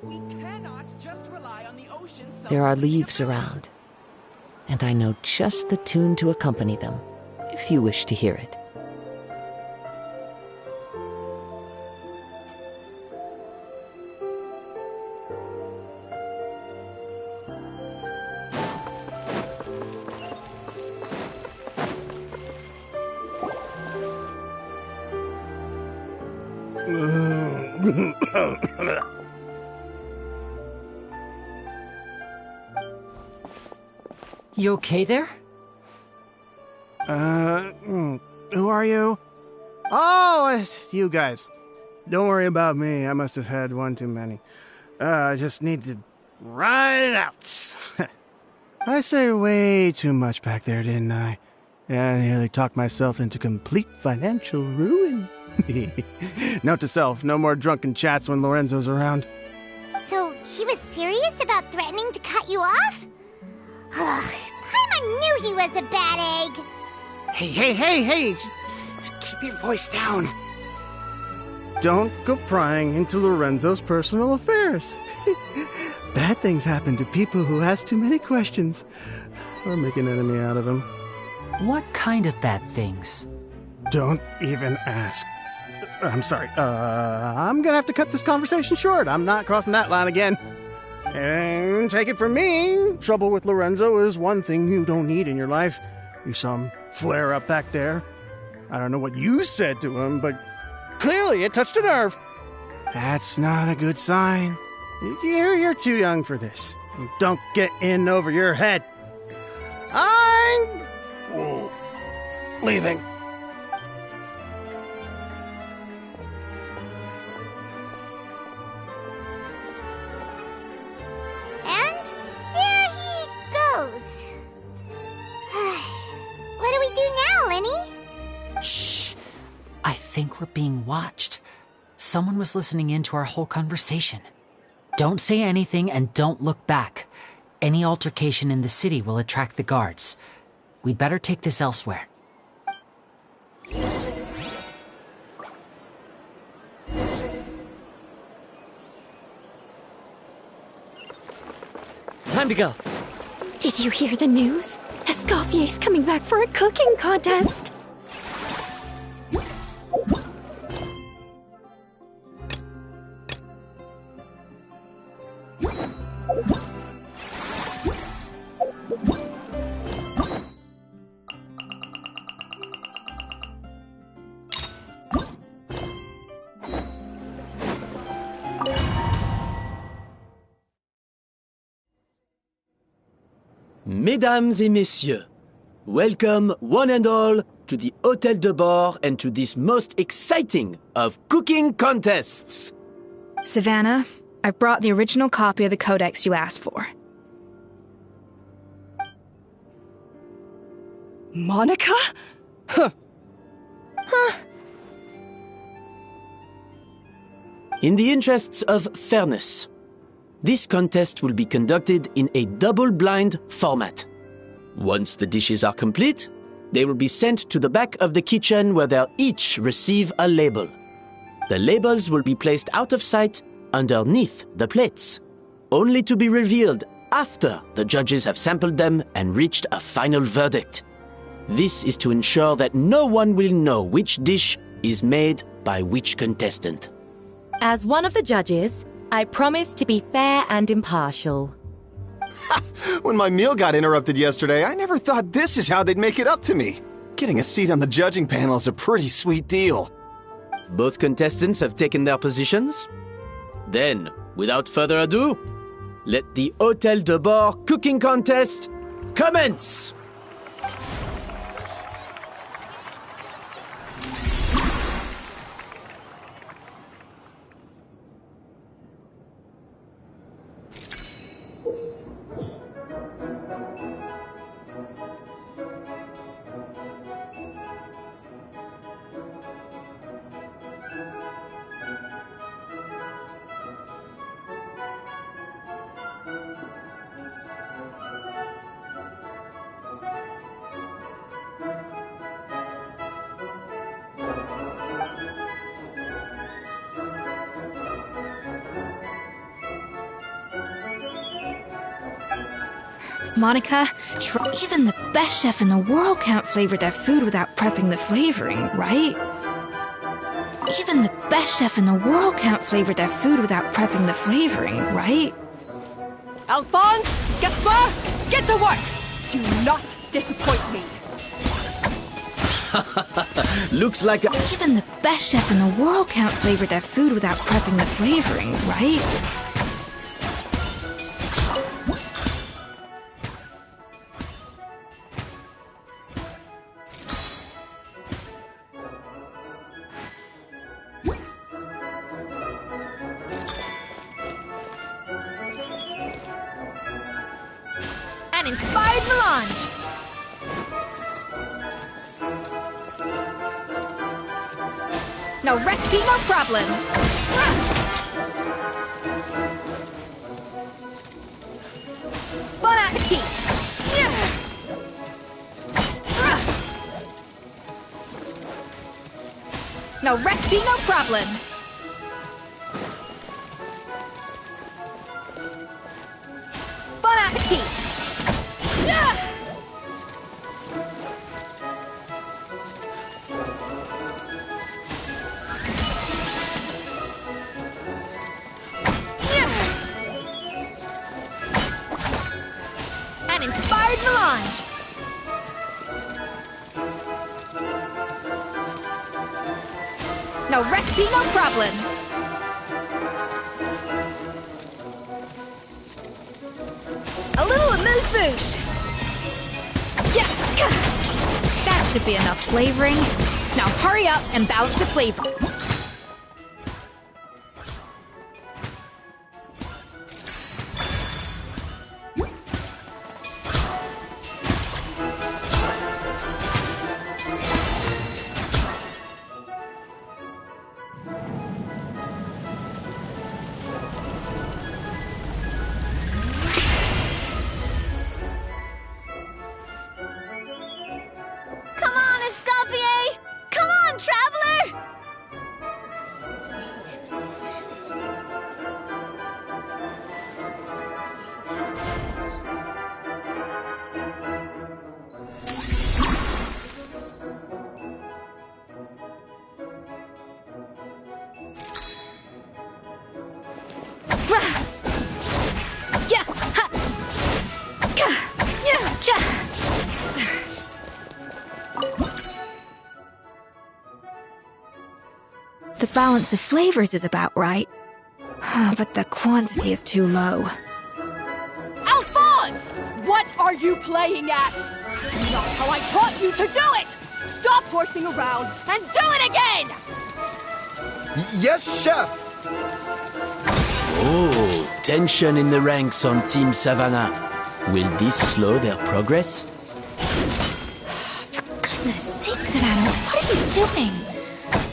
We cannot just rely on the ocean. There are leaves around, and I know just the tune to accompany them, if you wish to hear it. You okay there? Who are you? Oh, it's you guys. Don't worry about me. I must have had one too many. I just need to ride it out. I said way too much back there, didn't I? Yeah, I nearly talked myself into complete financial ruin. Note to self, no more drunken chats when Lorenzo's around. So, he was serious about threatening to cut you off? Ugh, Paimon knew he was a bad egg! Hey! Keep your voice down. Don't go prying into Lorenzo's personal affairs. Bad things happen to people who ask too many questions, or make an enemy out of him. What kind of bad things? Don't even ask. I'm sorry. I'm gonna have to cut this conversation short. I'm not crossing that line again. And take it from me, trouble with Lorenzo is one thing you don't need in your life. You saw him flare up back there. I don't know what you said to him, but clearly it touched a nerve. That's not a good sign. You're too young for this. Don't get in over your head. I'm leaving. And there he goes. What do we do now, Lenny? Shh! I think we're being watched. Someone was listening in to our whole conversation. Don't say anything and don't look back. Any altercation in the city will attract the guards. We'd better take this elsewhere. Time to go. Did you hear the news? Escoffier's coming back for a cooking contest. Mesdames et messieurs, welcome one and all to the Hôtel de Bord and to this most exciting of cooking contests. Savannah, I've brought the original copy of the codex you asked for. Monica? Huh. In the interests of fairness, this contest will be conducted in a double-blind format. Once the dishes are complete, they will be sent to the back of the kitchen where they'll each receive a label. The labels will be placed out of sight underneath the plates, only to be revealed after the judges have sampled them and reached a final verdict. This is to ensure that no one will know which dish is made by which contestant. As one of the judges, I promise to be fair and impartial. When my meal got interrupted yesterday, I never thought this is how they'd make it up to me. Getting a seat on the judging panel is a pretty sweet deal. Both contestants have taken their positions. Then, without further ado, let the Hôtel de Bord cooking contest commence! Monica, even the best chef in the world can't flavor their food without prepping the flavoring, right? Even the best chef in the world can't flavor their food without prepping the flavoring, right? Alphonse, Gaspar, get to work! Do not disappoint me. Looks like Even the best chef in the world can't flavor their food without prepping the flavoring, right? An inspired melange. No recipe, no problem. Bon appetit. No recipe, no problem. Bon appetit. An inspired melange. No recipe, no problem. A little amuse-bouche. Yeah. That should be enough flavoring. Now hurry up and balance the flavor. Come on, Escoffier! Come on, traveler! Yeah. Ha. Ka. Yeah. Cha. The balance of flavors is about right, but the quantity is too low. Alphonse! What are you playing at? Not how I taught you to do it! Stop horsing around and do it again! Yes, chef! Oh, tension in the ranks on Team Savannah. Will this slow their progress? For goodness sake, Savannah, what are you doing?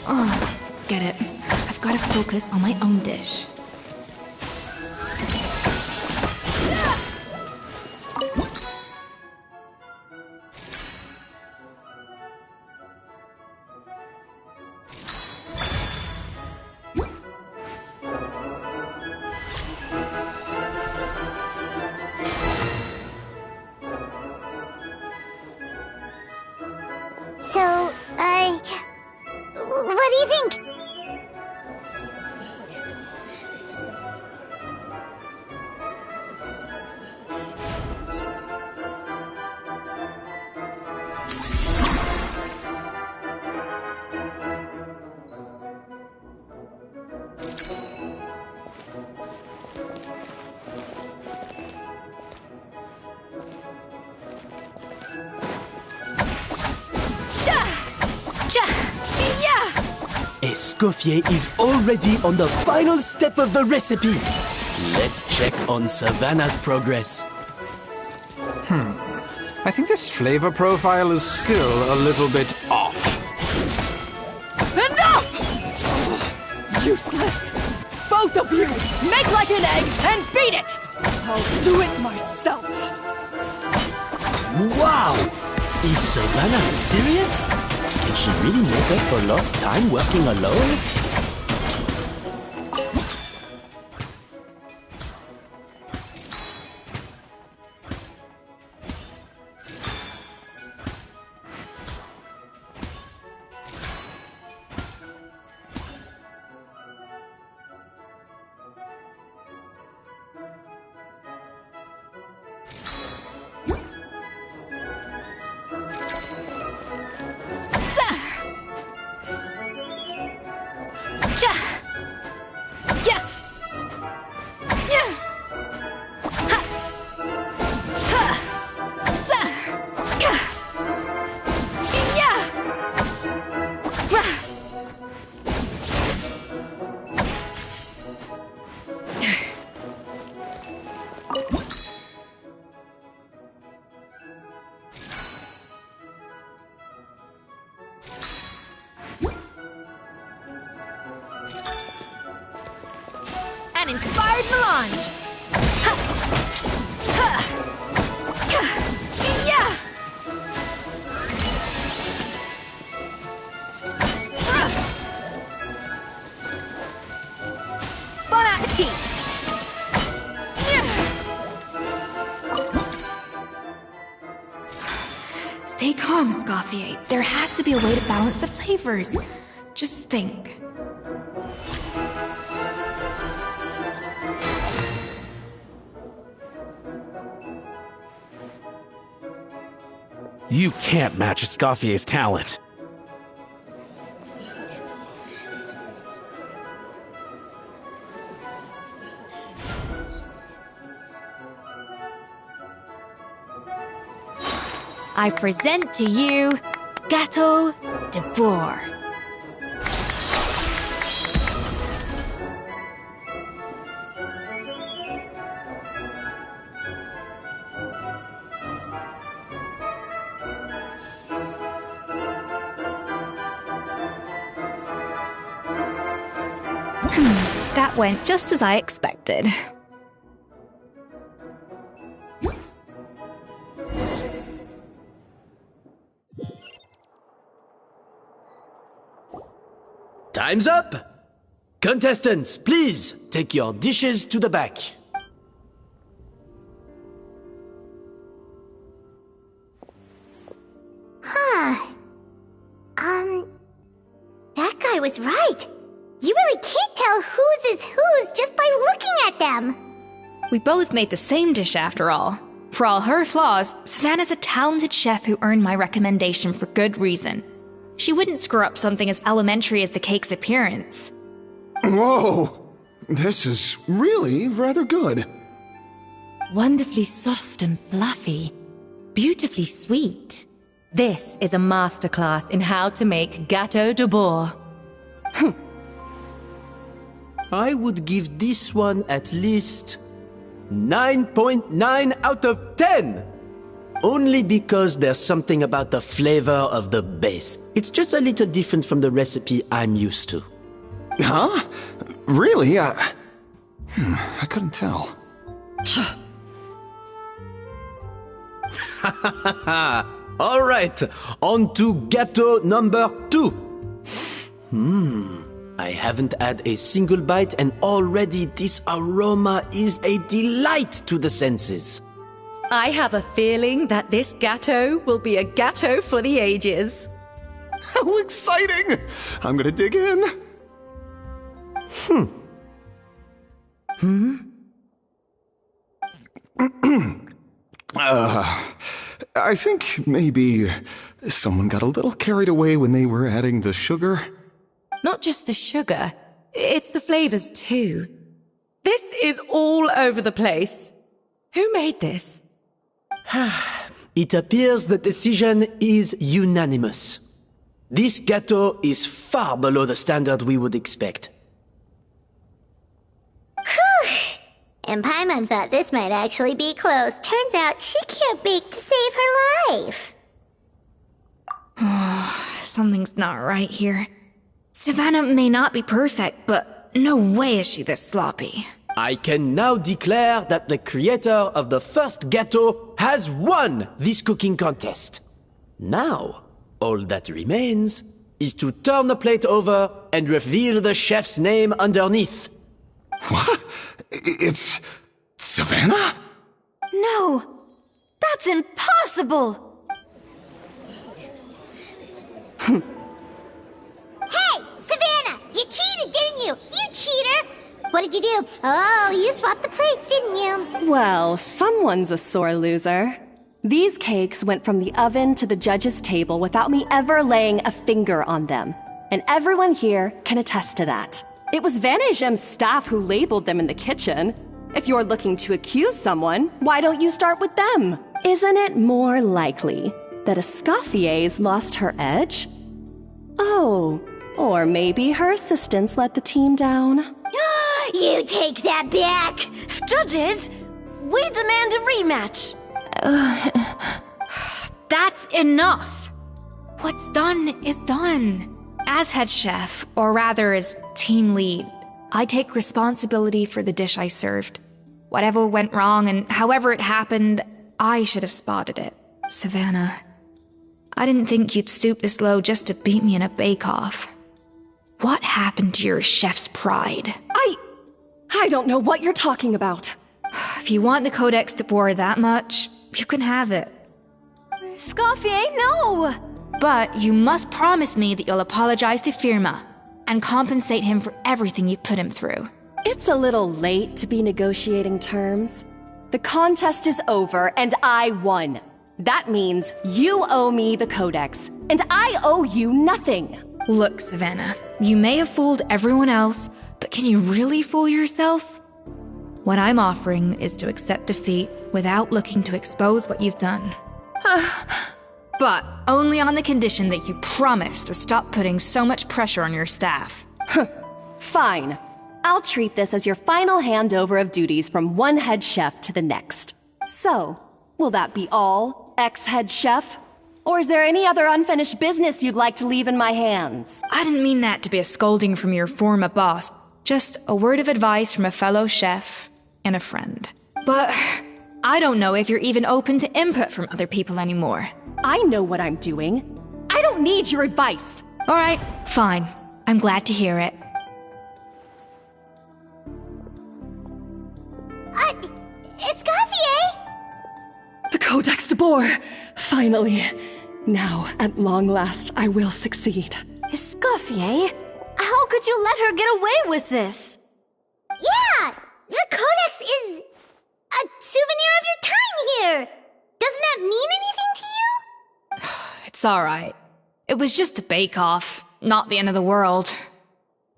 Oh, get it. I've got to focus on my own dish. So, what do you think? Escoffier is already on the final step of the recipe. Let's check on Savannah's progress. I think this flavor profile is still a little bit off. Enough! Useless! Both of you, make like an egg and beat it! I'll do it myself! Wow! Is Savannah serious? Did she really make up for lost time working alone? inspired melange. Ha! Ha! Ka! Yeah! Bon appetit! Stay calm, Escoffier. There has to be a way to balance the flavors. Just think. You can't match Escoffier's talent. I present to you Gâteau de Bourg. That went just as I expected. Time's up! Contestants, please take your dishes to the back. That guy was right. You really can't tell whose is whose just by looking at them. We both made the same dish after all. For all her flaws, Savannah's a talented chef who earned my recommendation for good reason. She wouldn't screw up something as elementary as the cake's appearance. Whoa! This is really rather good. Wonderfully soft and fluffy. Beautifully sweet. This is a masterclass in how to make Gâteau de Bourg. I would give this one at least 9.9 out of 10! Only because there's something about the flavor of the base. It's just a little different from the recipe I'm used to. Huh? Really? I couldn't tell. All right, on to gâteau number 2. I haven't had a single bite and already this aroma is a delight to the senses. I have a feeling that this gâteau will be a gâteau for the ages. How exciting! I'm gonna dig in. I think maybe someone got a little carried away when they were adding the sugar. Not just the sugar, it's the flavors too. This is all over the place. Who made this? It appears the decision is unanimous. This gâteau is far below the standard we would expect. And Paimon thought this might actually be close. Turns out she can't bake to save her life. Something's not right here. Savannah may not be perfect, but no way is she this sloppy. I can now declare that the creator of the first gâteau has won this cooking contest. Now, all that remains is to turn the plate over and reveal the chef's name underneath. What? It's Savannah? No! That's impossible! Hey! Savannah! You cheated, didn't you? You cheater! What did you do? Oh, you swapped the plates, didn't you? Well, someone's a sore loser. These cakes went from the oven to the judge's table without me ever laying a finger on them. And everyone here can attest to that. It was Van Gem's staff who labeled them in the kitchen. If you're looking to accuse someone, why don't you start with them? Isn't it more likely that Escoffier's lost her edge? Oh, or maybe her assistants let the team down. You take that back! Judges, we demand a rematch. That's enough. What's done is done. As head chef, or rather as team lead, I take responsibility for the dish I served. Whatever went wrong and however it happened, I should have spotted it. Savannah, I didn't think you'd stoop this low just to beat me in a bake-off. What happened to your chef's pride? I don't know what you're talking about. If you want the Codex de Boer that much, you can have it. Escoffier, no! But you must promise me that you'll apologize to Firma and compensate him for everything you put him through. It's a little late to be negotiating terms. The contest is over and I won. That means you owe me the Codex, and I owe you nothing. Look, Savannah, you may have fooled everyone else, but can you really fool yourself? What I'm offering is to accept defeat without looking to expose what you've done. But only on the condition that you promise to stop putting so much pressure on your staff. Fine. I'll treat this as your final handover of duties from one head chef to the next. So, will that be all, ex-head chef? Or is there any other unfinished business you'd like to leave in my hands? I didn't mean that to be a scolding from your former boss. Just a word of advice from a fellow chef and a friend. But I don't know if you're even open to input from other people anymore. I know what I'm doing. I don't need your advice. All right, fine. I'm glad to hear it. Escoffier? The Codex de Boer! Finally. Now, at long last, I will succeed. Escoffier? How could you let her get away with this? Yeah! The Codex is a souvenir of your time here! Doesn't that mean anything to you? It's alright. It was just a bake-off, not the end of the world.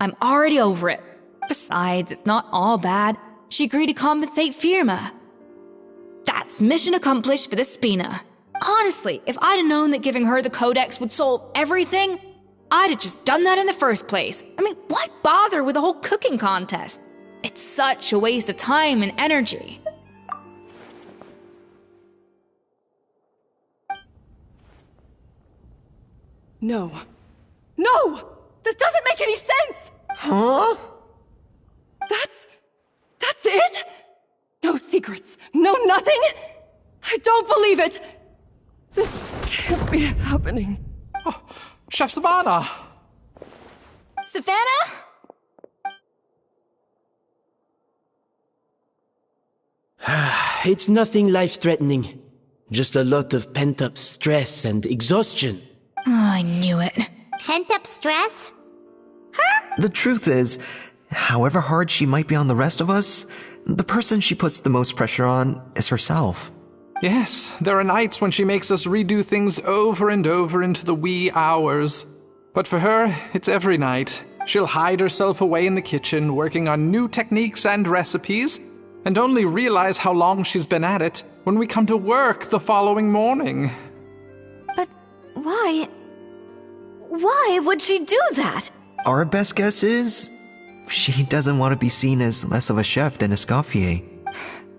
I'm already over it. Besides, it's not all bad. She agreed to compensate Firma. That's mission accomplished for the Spina. Honestly, if I'd have known that giving her the Codex would solve everything, I'd have just done that in the first place. I mean, why bother with the whole cooking contest? It's such a waste of time and energy. No. No! This doesn't make any sense! Huh? That's it? No secrets, no nothing? I don't believe it! This can't be happening. Oh, Chef Savannah! Savannah? It's nothing life-threatening. Just a lot of pent-up stress and exhaustion. Oh, I knew it. Pent-up stress? The truth is, however hard she might be on the rest of us, the person she puts the most pressure on is herself. Yes, there are nights when she makes us redo things over and over into the wee hours. But for her, it's every night. She'll hide herself away in the kitchen, working on new techniques and recipes, and only realize how long she's been at it when we come to work the following morning. But why? Why would she do that? Our best guess is, she doesn't want to be seen as less of a chef than Escoffier.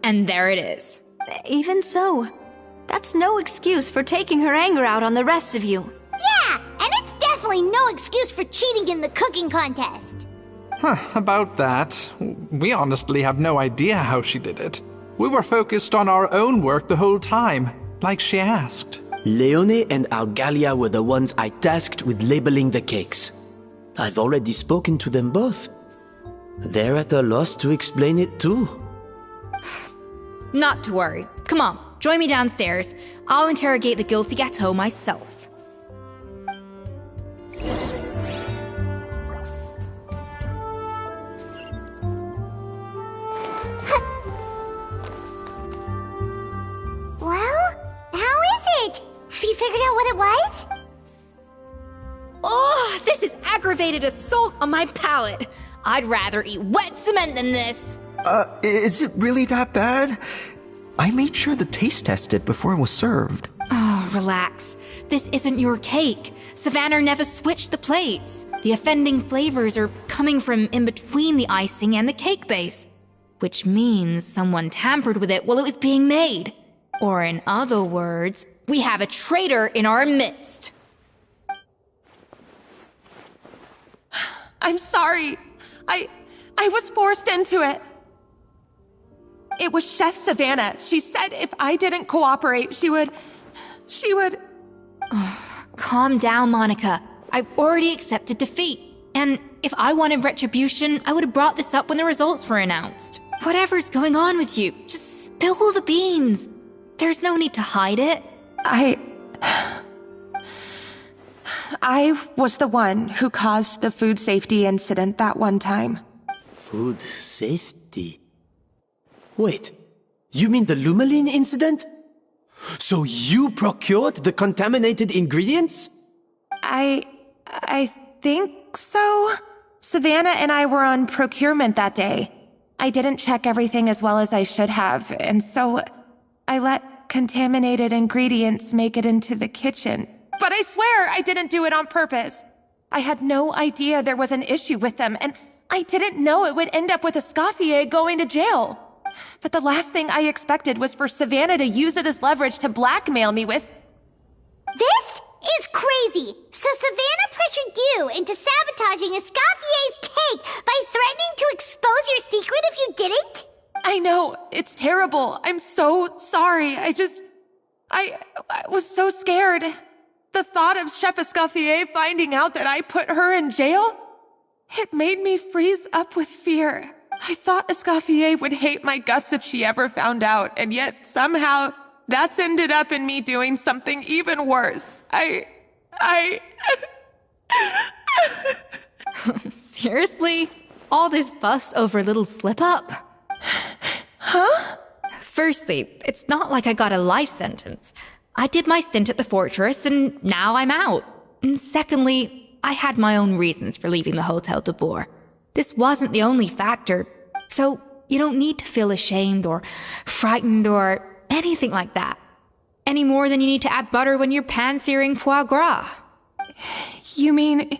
And there it is. Even so, that's no excuse for taking her anger out on the rest of you. Yeah, and it's definitely no excuse for cheating in the cooking contest. About that, we honestly have no idea how she did it. We were focused on our own work the whole time, like she asked. Leone and Argalia were the ones I tasked with labeling the cakes. I've already spoken to them both. They're at a loss to explain it too. Not to worry. Come on, join me downstairs. I'll interrogate the guilty gâteau myself. Well, how is it? Have you figured out what it was? Oh, this is aggravated assault on my palate. I'd rather eat wet cement than this. Is it really that bad? I made sure to taste test it before it was served. Oh, relax. This isn't your cake. Savannah never switched the plates. The offending flavors are coming from in between the icing and the cake base, which means someone tampered with it while it was being made. Or in other words, we have a traitor in our midst. I'm sorry. I was forced into it. It was Chef Savannah. She said if I didn't cooperate, she would... Calm down, Monica. I've already accepted defeat. And if I wanted retribution, I would have brought this up when the results were announced. Whatever's going on with you, just spill the beans. There's no need to hide it. I was the one who caused the food safety incident that one time. Food safety? Wait, you mean the Lumaline incident? So you procured the contaminated ingredients? I think so. Savannah and I were on procurement that day. I didn't check everything as well as I should have, and so I let contaminated ingredients make it into the kitchen. But I swear I didn't do it on purpose. I had no idea there was an issue with them, and I didn't know it would end up with Escoffier going to jail. But the last thing I expected was for Savannah to use it as leverage to blackmail me with... This is crazy! So Savannah pressured you into sabotaging Escoffier's cake by threatening to expose your secret if you didn't? I know, it's terrible. I'm so sorry. I was so scared. The thought of Chef Escoffier finding out that I put her in jail, it made me freeze up with fear. I thought Escoffier would hate my guts if she ever found out, and yet somehow that's ended up in me doing something even worse. Seriously? All this fuss over a little slip-up? Huh? Firstly, it's not like I got a life sentence. I did my stint at the fortress, and now I'm out. And secondly, I had my own reasons for leaving the Hotel de Boer. This wasn't the only factor, so you don't need to feel ashamed or frightened or anything like that. Any more than you need to add butter when you're pan-searing foie gras. You mean...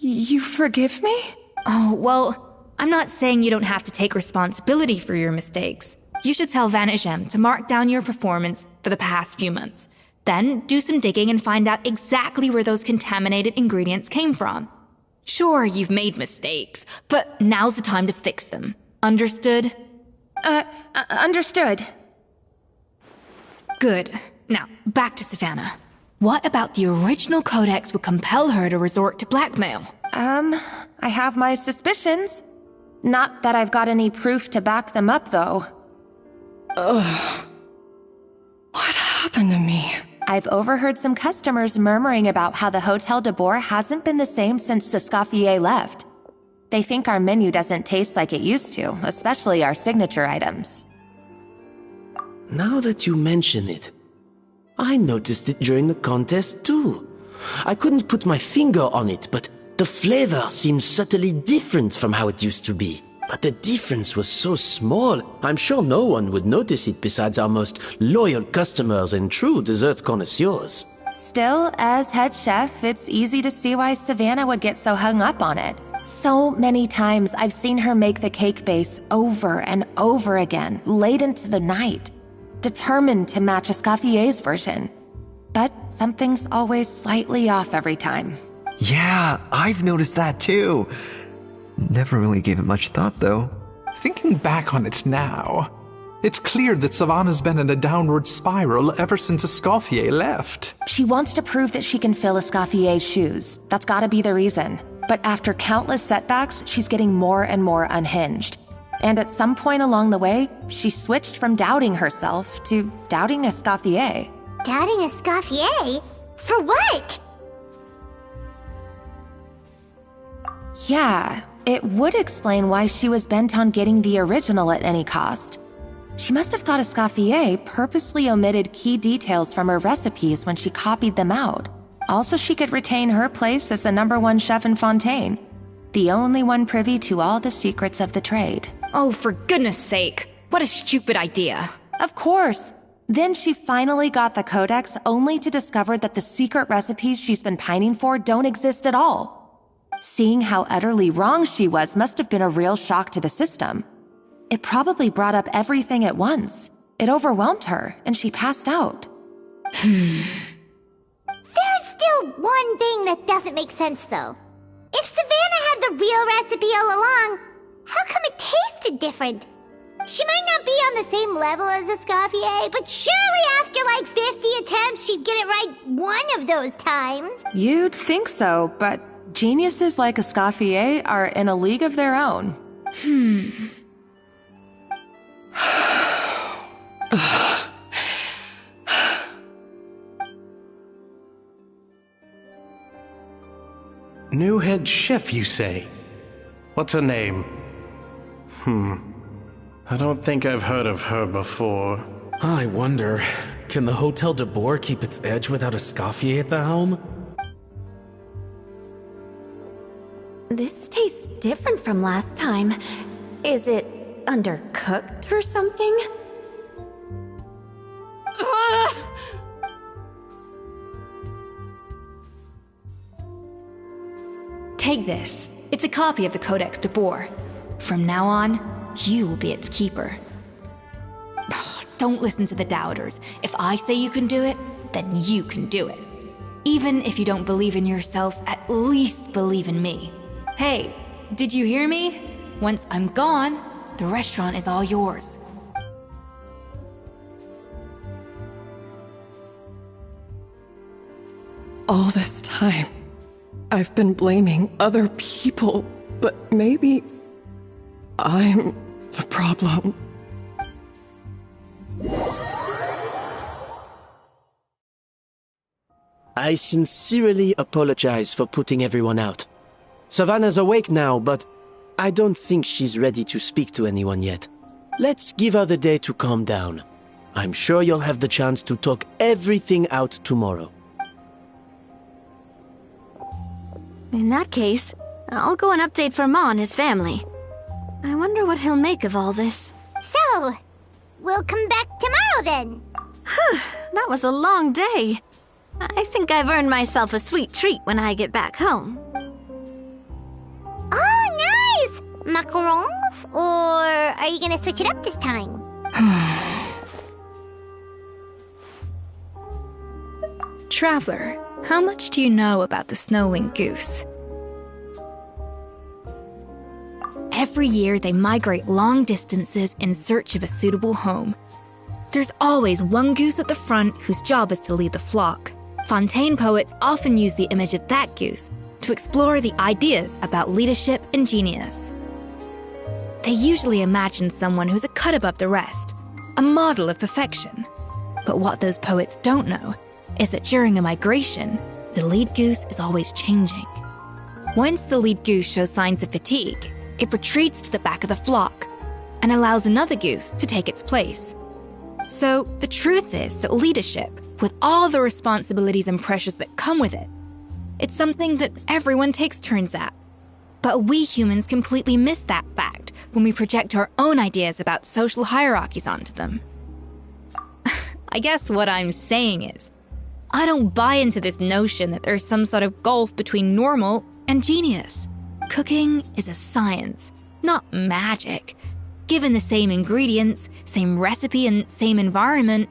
you forgive me? Oh, well, I'm not saying you don't have to take responsibility for your mistakes. You should tell Vanagem to mark down your performance for the past few months. Then do some digging and find out exactly where those contaminated ingredients came from. Sure, you've made mistakes, but now's the time to fix them. Understood? Understood. Good. Now, back to Savannah. What about the original codex would compel her to resort to blackmail? I have my suspicions. Not that I've got any proof to back them up, though. Ugh. What happened to me? I've overheard some customers murmuring about how the Hotel de Boer hasn't been the same since Escoffier left. They think our menu doesn't taste like it used to, especially our signature items. Now that you mention it, I noticed it during the contest too. I couldn't put my finger on it, but the flavor seems subtly different from how it used to be. But the difference was so small, I'm sure no one would notice it besides our most loyal customers and true dessert connoisseurs. Still, as head chef, it's easy to see why Savannah would get so hung up on it. So many times I've seen her make the cake base over and over again, late into the night, determined to match Escoffier's version. But something's always slightly off every time. Yeah, I've noticed that too. Never really gave it much thought, though. Thinking back on it now, it's clear that Savannah's been in a downward spiral ever since Escoffier left. She wants to prove that she can fill Escoffier's shoes. That's gotta be the reason. But after countless setbacks, she's getting more and more unhinged. And at some point along the way, she switched from doubting herself to doubting Escoffier. Doubting Escoffier? For what? Yeah, it would explain why she was bent on getting the original at any cost. She must have thought Escoffier purposely omitted key details from her recipes when she copied them out. Also, she could retain her place as the #1 chef in Fontaine, the only one privy to all the secrets of the trade. Oh, for goodness sake. What a stupid idea. Of course. Then she finally got the codex only to discover that the secret recipes she's been pining for don't exist at all. Seeing how utterly wrong she was must have been a real shock to the system. It probably brought up everything at once. It overwhelmed her, and she passed out. There's still one thing that doesn't make sense, though. If Savannah had the real recipe all along, tasted different. She might not be on the same level as Escoffier, but surely after like 50 attempts, she'd get it right one of those times. You'd think so, but geniuses like Escoffier are in a league of their own. New head chef, you say? What's her name? I don't think I've heard of her before. I wonder, can the Hotel de Boer keep its edge without Escoffier at the helm? This tastes different from last time. Is it undercooked or something? Take this. It's a copy of the Codex de Boer. From now on, you will be its keeper. Don't listen to the doubters. If I say you can do it, then you can do it. Even if you don't believe in yourself, at least believe in me. Hey, did you hear me? Once I'm gone, the restaurant is all yours. All this time, I've been blaming other people, but maybe I'm the problem. I sincerely apologize for putting everyone out. Savannah's awake now, but I don't think she's ready to speak to anyone yet. Let's give her the day to calm down. I'm sure you'll have the chance to talk everything out tomorrow. In that case, I'll go and update for Ma and his family. I wonder what he'll make of all this. So, we'll come back tomorrow then. Whew, that was a long day. I think I've earned myself a sweet treat when I get back home. Oh, nice! Macarons? Or are you gonna switch it up this time? Traveler, how much do you know about the snow-winged goose? Every year, they migrate long distances in search of a suitable home. There's always one goose at the front whose job is to lead the flock. Fontaine poets often use the image of that goose to explore the ideas about leadership and genius. They usually imagine someone who's a cut above the rest, a model of perfection. But what those poets don't know is that during a migration, the lead goose is always changing. Once the lead goose shows signs of fatigue, it retreats to the back of the flock and allows another goose to take its place. So the truth is that leadership, with all the responsibilities and pressures that come with it, it's something that everyone takes turns at. But we humans completely miss that fact when we project our own ideas about social hierarchies onto them. I guess what I'm saying is, I don't buy into this notion that there's some sort of gulf between normal and genius. Cooking is a science, not magic. Given the same ingredients, same recipe, and same environment,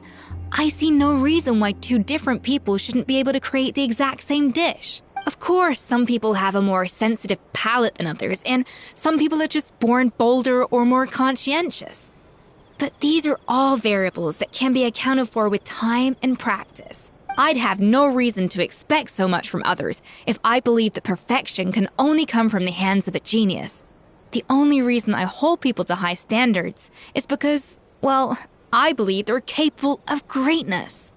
I see no reason why two different people shouldn't be able to create the exact same dish. Of course, some people have a more sensitive palate than others, and some people are just born bolder or more conscientious. But these are all variables that can be accounted for with time and practice. I'd have no reason to expect so much from others if I believed that perfection can only come from the hands of a genius. The only reason I hold people to high standards is because, well, I believe they're capable of greatness.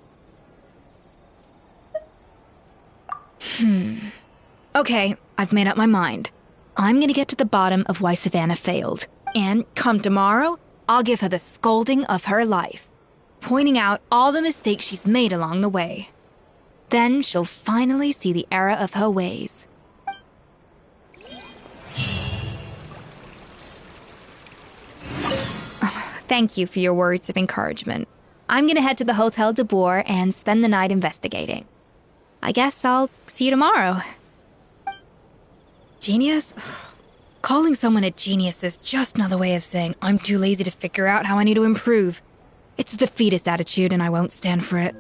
Okay, I've made up my mind. I'm gonna get to the bottom of why Savannah failed. And come tomorrow, I'll give her the scolding of her life, pointing out all the mistakes she's made along the way. Then she'll finally see the error of her ways. Thank you for your words of encouragement. I'm gonna head to the Hotel de Boer and spend the night investigating. I guess I'll see you tomorrow. Genius? Calling someone a genius is just another way of saying I'm too lazy to figure out how I need to improve. It's a defeatist attitude and I won't stand for it.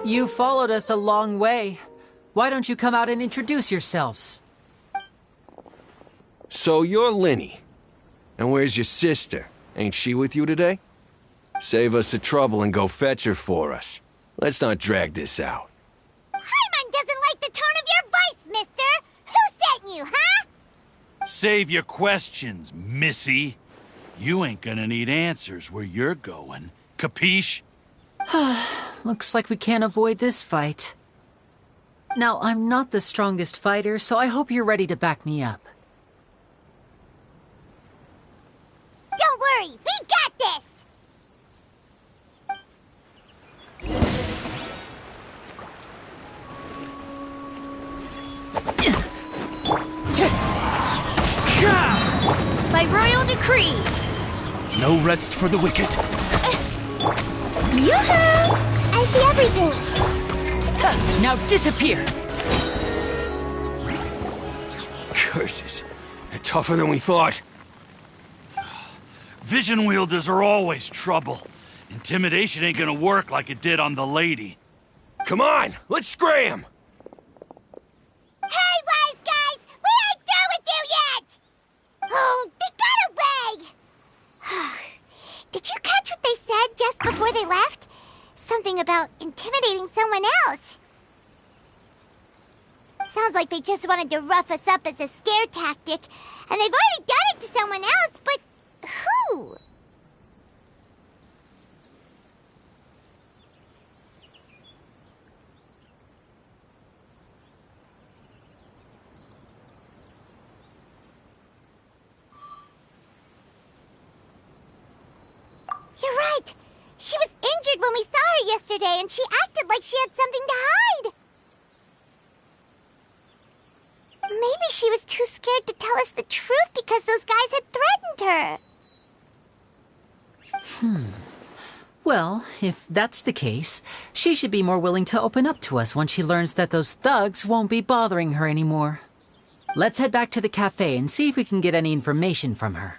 You followed us a long way. Why don't you come out and introduce yourselves? So you're Linny. And where's your sister? Ain't she with you today? Save us the trouble and go fetch her for us. Let's not drag this out. Paimon doesn't like the tone of your voice, mister! Who sent you, huh? Save your questions, missy. You ain't gonna need answers where you're going. Capiche? Looks like we can't avoid this fight. Now, I'm not the strongest fighter, so I hope you're ready to back me up. Don't worry, we got this! By royal decree. No rest for the wicked. Yoo-hoo! I see everything. Now disappear! Curses. They're tougher than we thought. Vision wielders are always trouble. Intimidation ain't gonna work like it did on the lady. Come on, let's scram! Hey, wise guys! We ain't through with you yet! Oh, they got away! Did you catch what they said just before they left? Something about intimidating someone else. Sounds like they just wanted to rough us up as a scare tactic, and they've already done it to someone else, but who? You're right. She was injured when we saw her yesterday, and she acted like she had something to hide. Maybe she was too scared to tell us the truth because those guys had threatened her. Well, if that's the case, she should be more willing to open up to us once she learns that those thugs won't be bothering her anymore. Let's head back to the cafe and see if we can get any information from her.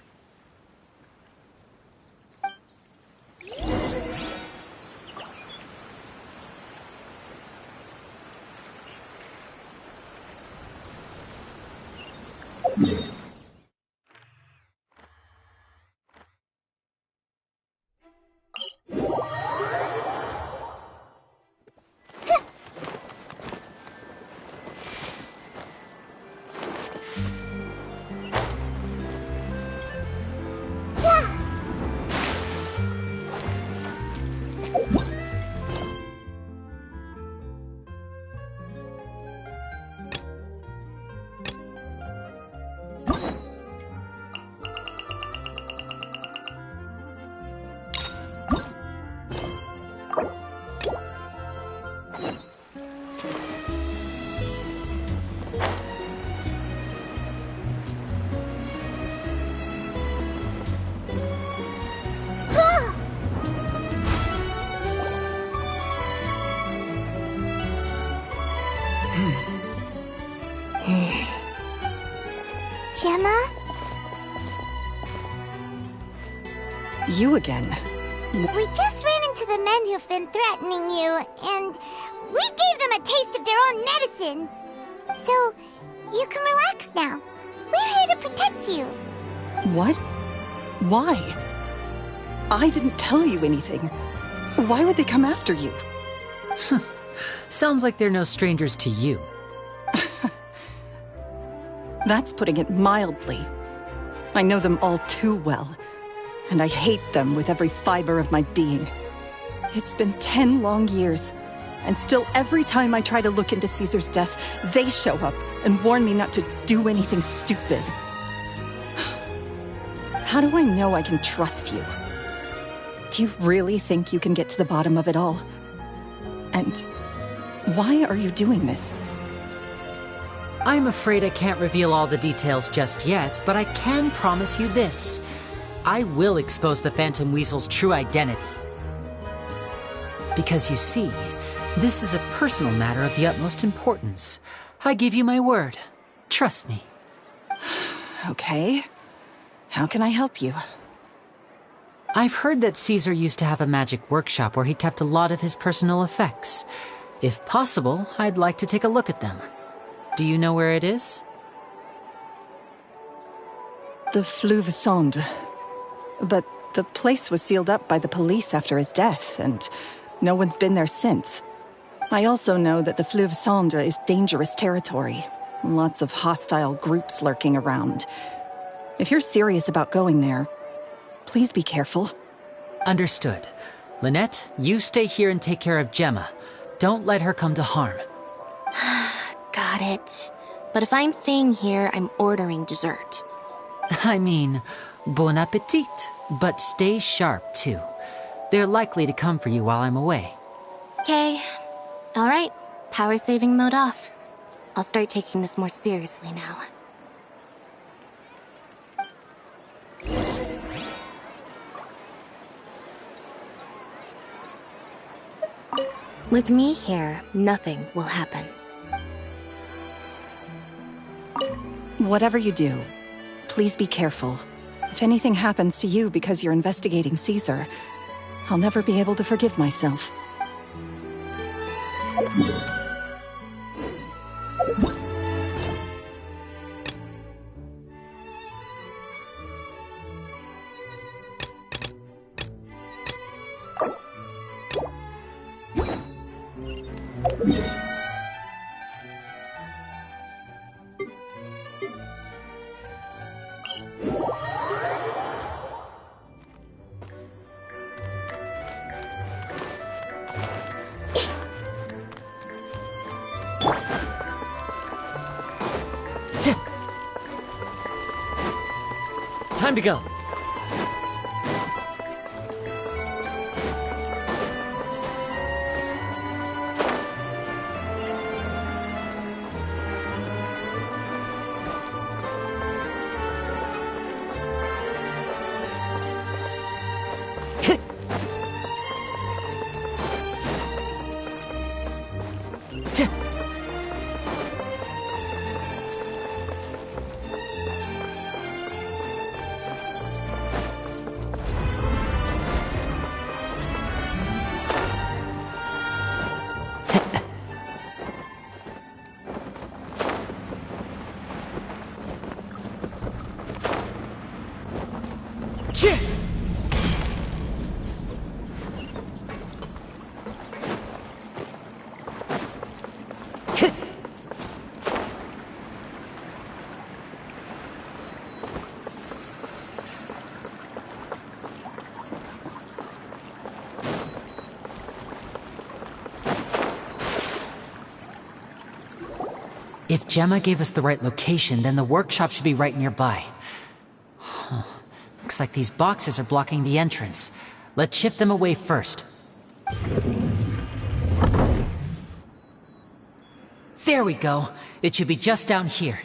Gemma? You again. We just ran into the men who've been threatening you, and we gave them a taste of their own medicine. So, you can relax now. We're here to protect you. What? Why? I didn't tell you anything. Why would they come after you? Sounds like they're no strangers to you. That's putting it mildly. I know them all too well, and I hate them with every fiber of my being. It's been 10 long years, and still every time I try to look into Caesar's death, they show up and warn me not to do anything stupid. How do I know I can trust you? Do you really think you can get to the bottom of it all? And why are you doing this? I'm afraid I can't reveal all the details just yet, but I can promise you this. I will expose the Phantom Weasel's true identity. Because you see, this is a personal matter of the utmost importance. I give you my word. Trust me. Okay. How can I help you? I've heard that Caesar used to have a magic workshop where he kept a lot of his personal effects. If possible, I'd like to take a look at them. Do you know where it is? The Fleuve Sonde. But the place was sealed up by the police after his death, and no one's been there since. I also know that the Fleuve Sonde is dangerous territory. Lots of hostile groups lurking around. If you're serious about going there, please be careful. Understood. Lynette, you stay here and take care of Gemma. Don't let her come to harm. Got it. But if I'm staying here, I'm ordering dessert. I mean, bon appetit. But stay sharp, too. They're likely to come for you while I'm away. Okay. Alright. Power saving mode off. I'll start taking this more seriously now. With me here, nothing will happen. Whatever you do, please be careful. If anything happens to you because you're investigating Caesar, I'll never be able to forgive myself. Time to go. If Gemma gave us the right location, then the workshop should be right nearby. Huh. Looks like these boxes are blocking the entrance. Let's shift them away first. There we go. It should be just down here.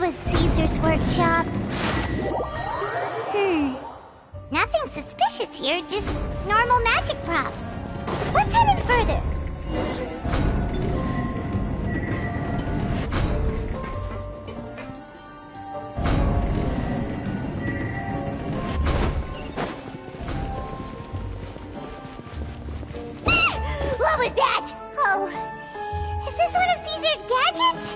was Caesar's workshop. Nothing suspicious here, just normal magic props. Let's head in further. What was that? Oh, is this one of Caesar's gadgets?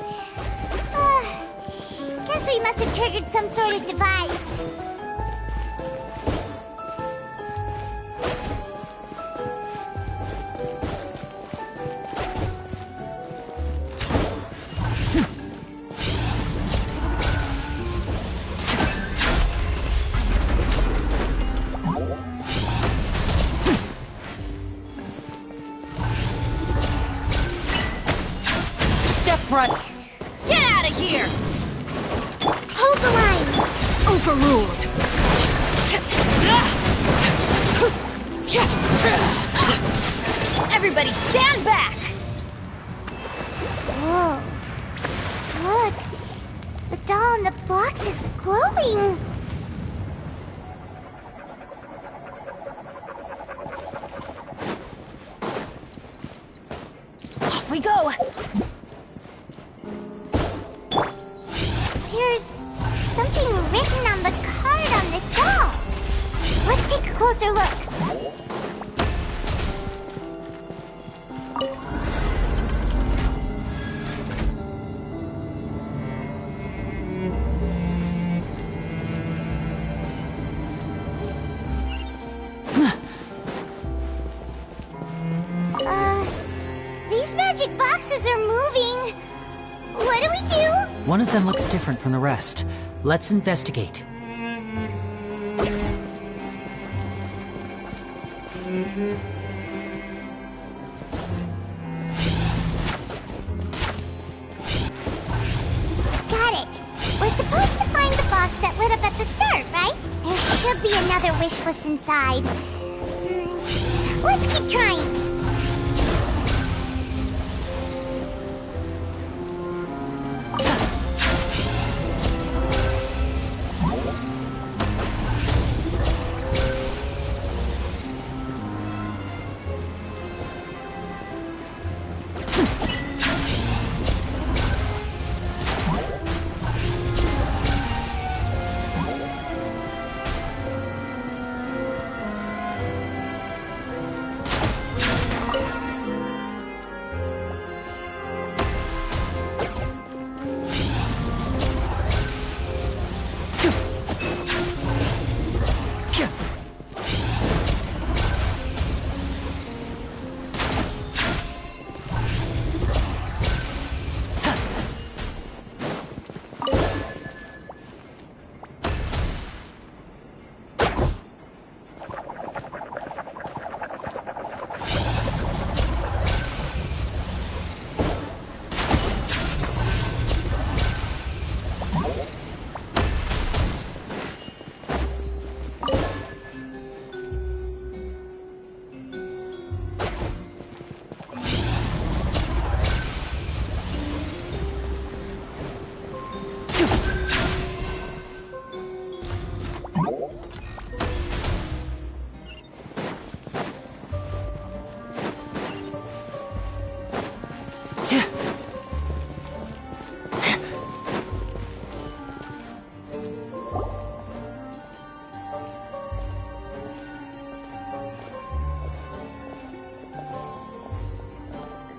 Guess we must have triggered some sort of device. Front. Get out of here! Hold the line! Overruled! Everybody stand back! Whoa. Look! The doll in the box is glowing! Off we go! There's something written on the card on this doll. Let's take a closer look. These magic boxes are moving. What do we do? One of them looks different from the rest. Let's investigate. Got it. We're supposed to find the box that lit up at the start, right? There should be another wish list inside. Let's keep trying.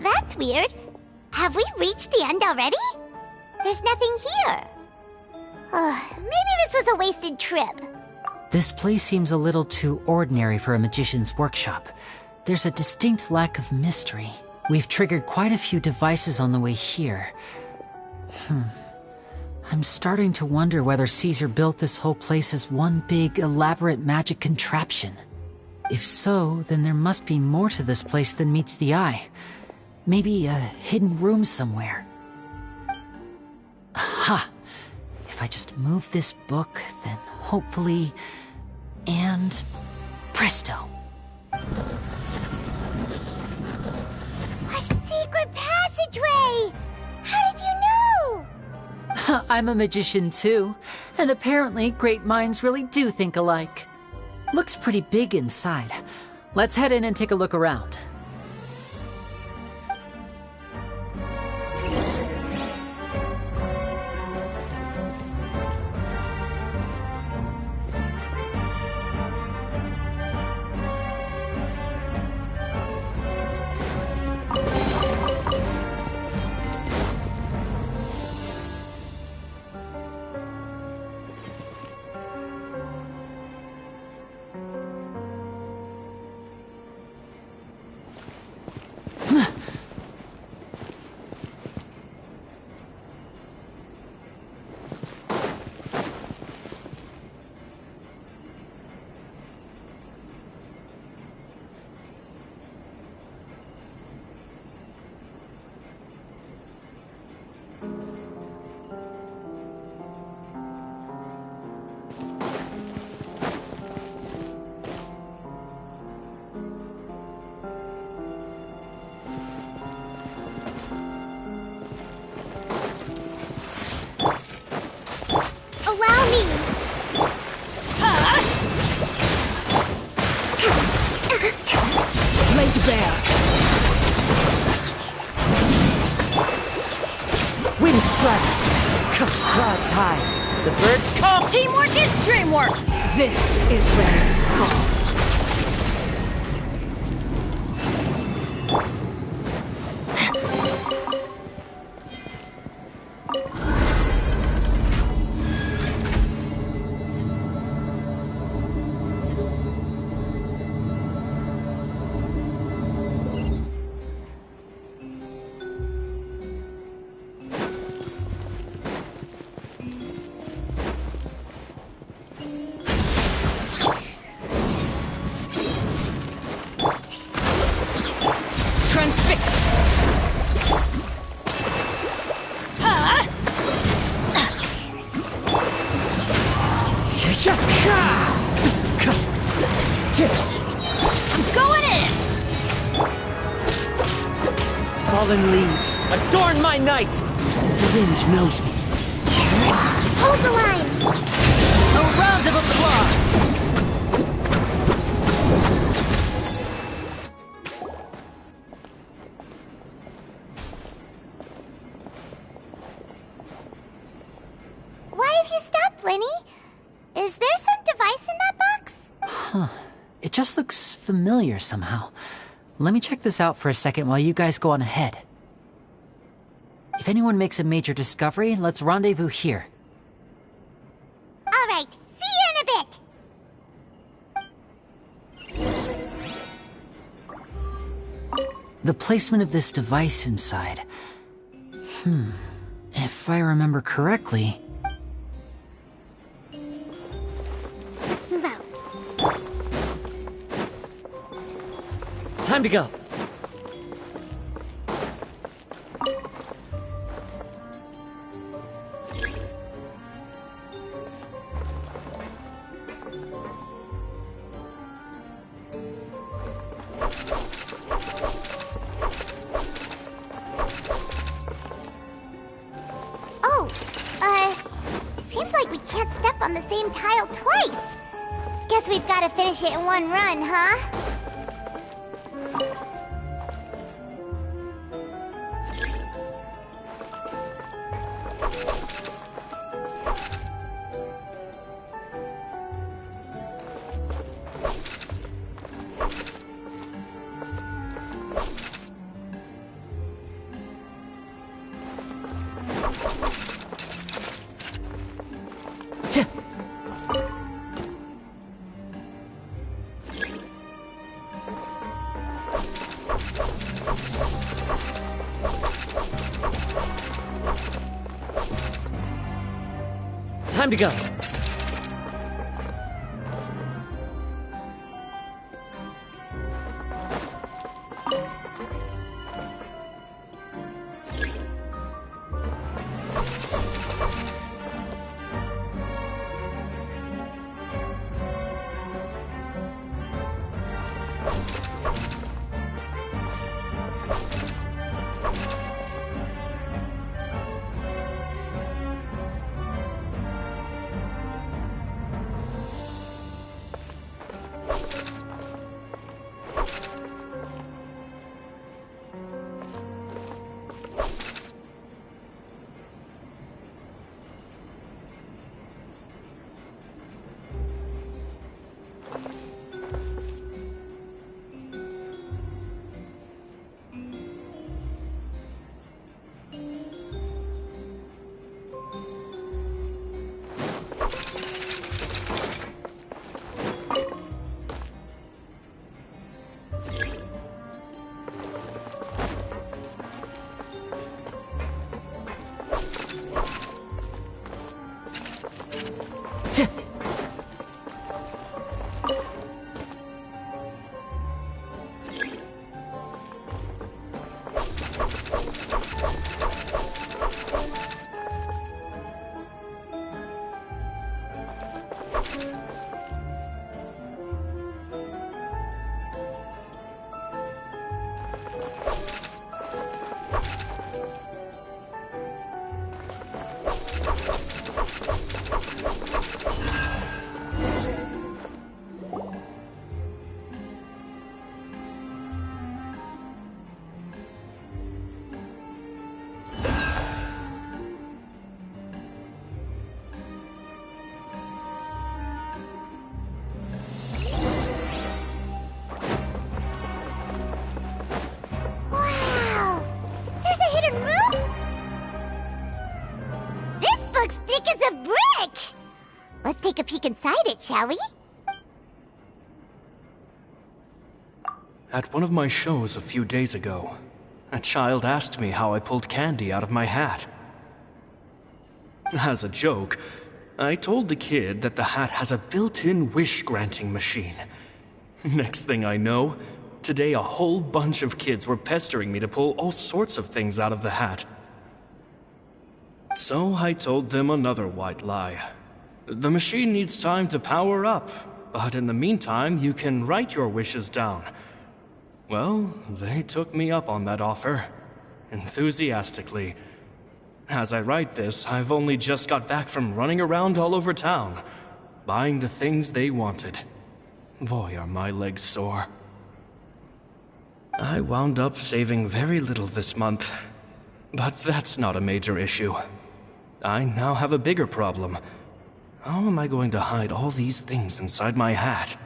That's weird. Have we reached the end already? There's nothing here. Maybe this was a wasted trip. This place seems a little too ordinary for a magician's workshop. There's a distinct lack of mystery. We've triggered quite a few devices on the way here. I'm starting to wonder whether Caesar built this whole place as one big, elaborate magic contraption. If so, then there must be more to this place than meets the eye. Maybe a hidden room somewhere. Aha! If I just move this book, then hopefully... and... presto! A secret passageway! How did you know? I'm a magician too, and apparently great minds really do think alike. Looks pretty big inside. Let's head in and take a look around. Allow me! Laid bare. Wind strike. Clouds high. The birds come. Teamwork is dreamwork! This is where you fall. Transfixed! I'm going in! Fallen leaves, adorn my night! The wind knows me. Hold the line! A round of applause! Why have you stopped, Lenny? Is there some device in that box? Huh. It just looks familiar somehow. Let me check this out for a second while you guys go on ahead. If anyone makes a major discovery, let's rendezvous here. All right, see you in a bit! The placement of this device inside. If I remember correctly... Let's move out. Time to go. Oh, seems like we can't step on the same tile twice. Guess we've got to finish it in one run, huh? Time to go. Take a peek inside it, shall we? At one of my shows a few days ago, a child asked me how I pulled candy out of my hat. As a joke, I told the kid that the hat has a built-in wish-granting machine. Next thing I know, today a whole bunch of kids were pestering me to pull all sorts of things out of the hat. So I told them another white lie. The machine needs time to power up, but in the meantime, you can write your wishes down. Well, they took me up on that offer, enthusiastically. As I write this, I've only just got back from running around all over town, buying the things they wanted. Boy, are my legs sore. I wound up saving very little this month, but that's not a major issue. I now have a bigger problem. How am I going to hide all these things inside my hat?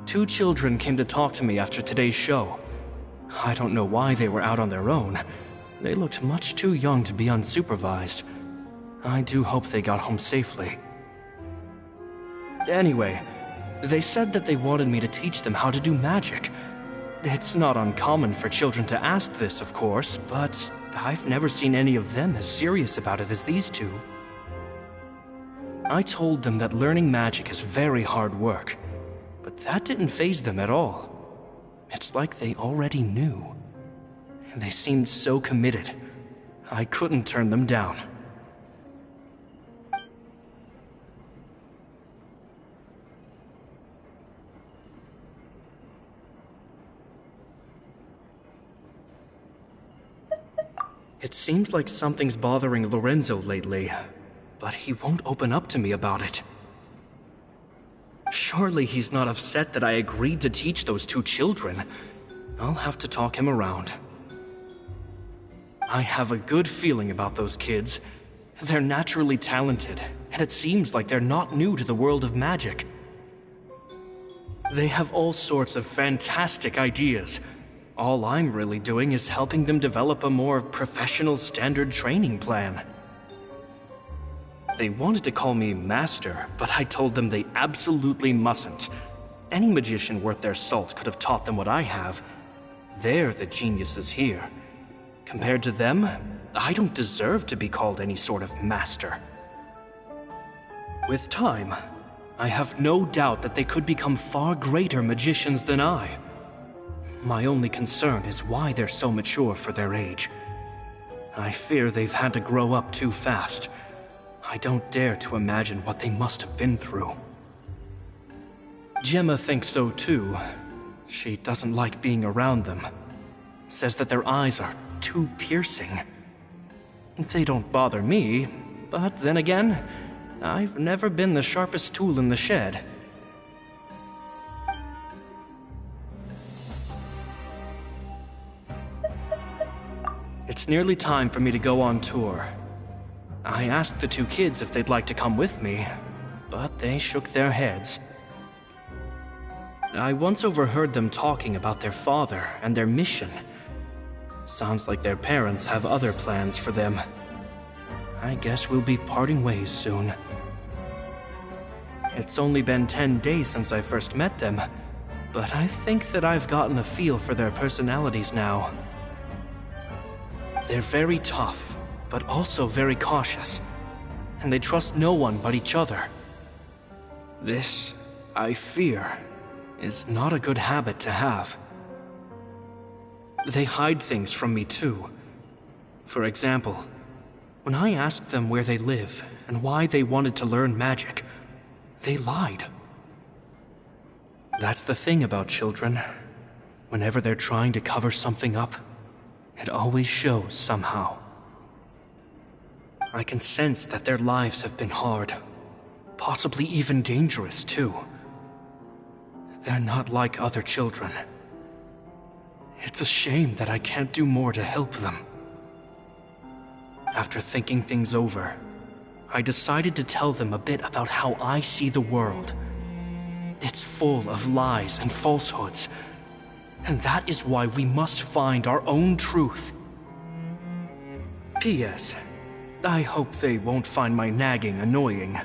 Two children came to talk to me after today's show. I don't know why they were out on their own. They looked much too young to be unsupervised. I do hope they got home safely. Anyway, they said that they wanted me to teach them how to do magic. It's not uncommon for children to ask this, of course, but I've never seen any of them as serious about it as these two. I told them that learning magic is very hard work, but that didn't faze them at all. It's like they already knew. They seemed so committed. I couldn't turn them down. It seems like something's bothering Lorenzo lately, but he won't open up to me about it. Surely he's not upset that I agreed to teach those two children. I'll have to talk him around. I have a good feeling about those kids. They're naturally talented, and it seems like they're not new to the world of magic. They have all sorts of fantastic ideas. All I'm really doing is helping them develop a more professional standard training plan. They wanted to call me Master, but I told them they absolutely mustn't. Any magician worth their salt could have taught them what I have. They're the geniuses here. Compared to them, I don't deserve to be called any sort of master. With time, I have no doubt that they could become far greater magicians than I. My only concern is why they're so mature for their age. I fear they've had to grow up too fast. I don't dare to imagine what they must have been through. Gemma thinks so too. She doesn't like being around them. Says that their eyes are too piercing. They don't bother me, but then again, I've never been the sharpest tool in the shed. It's nearly time for me to go on tour. I asked the two kids if they'd like to come with me, but they shook their heads. I once overheard them talking about their father and their mission. Sounds like their parents have other plans for them. I guess we'll be parting ways soon. It's only been 10 days since I first met them, but I think that I've gotten a feel for their personalities now. They're very tough, but also very cautious, and they trust no one but each other. This, I fear, is not a good habit to have. They hide things from me too. For example, when I asked them where they live and why they wanted to learn magic, they lied. That's the thing about children. Whenever they're trying to cover something up, it always shows somehow. I can sense that their lives have been hard, possibly even dangerous too. They're not like other children. It's a shame that I can't do more to help them. After thinking things over, I decided to tell them a bit about how I see the world. It's full of lies and falsehoods, and that is why we must find our own truth. P.S. I hope they won't find my nagging annoying.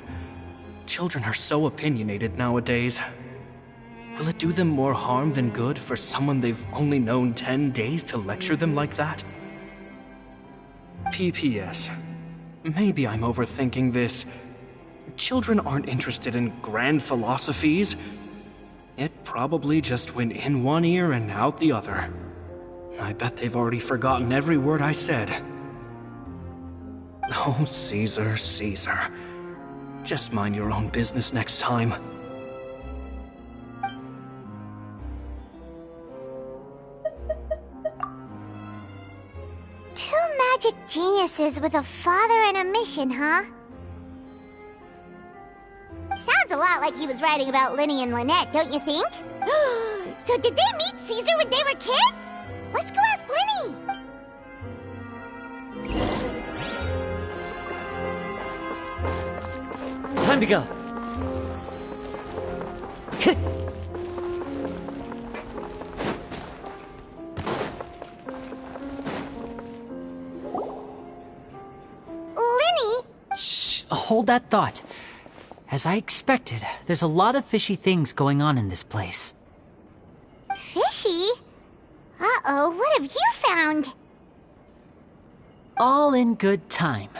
Children are so opinionated nowadays. Will it do them more harm than good for someone they've only known 10 days to lecture them like that? P.P.S. Maybe I'm overthinking this. Children aren't interested in grand philosophies. It probably just went in one ear and out the other. I bet they've already forgotten every word I said. Oh, Caesar, Caesar. Just mind your own business next time. Two magic geniuses with a father and a mission, huh? Sounds a lot like he was writing about Linny and Lynette, don't you think? So did they meet Caesar when they were kids? Let's go ask Linny! Time to go. Linny? Shh, hold that thought. As I expected, there's a lot of fishy things going on in this place. Fishy? Uh-oh, what have you found? All in good time.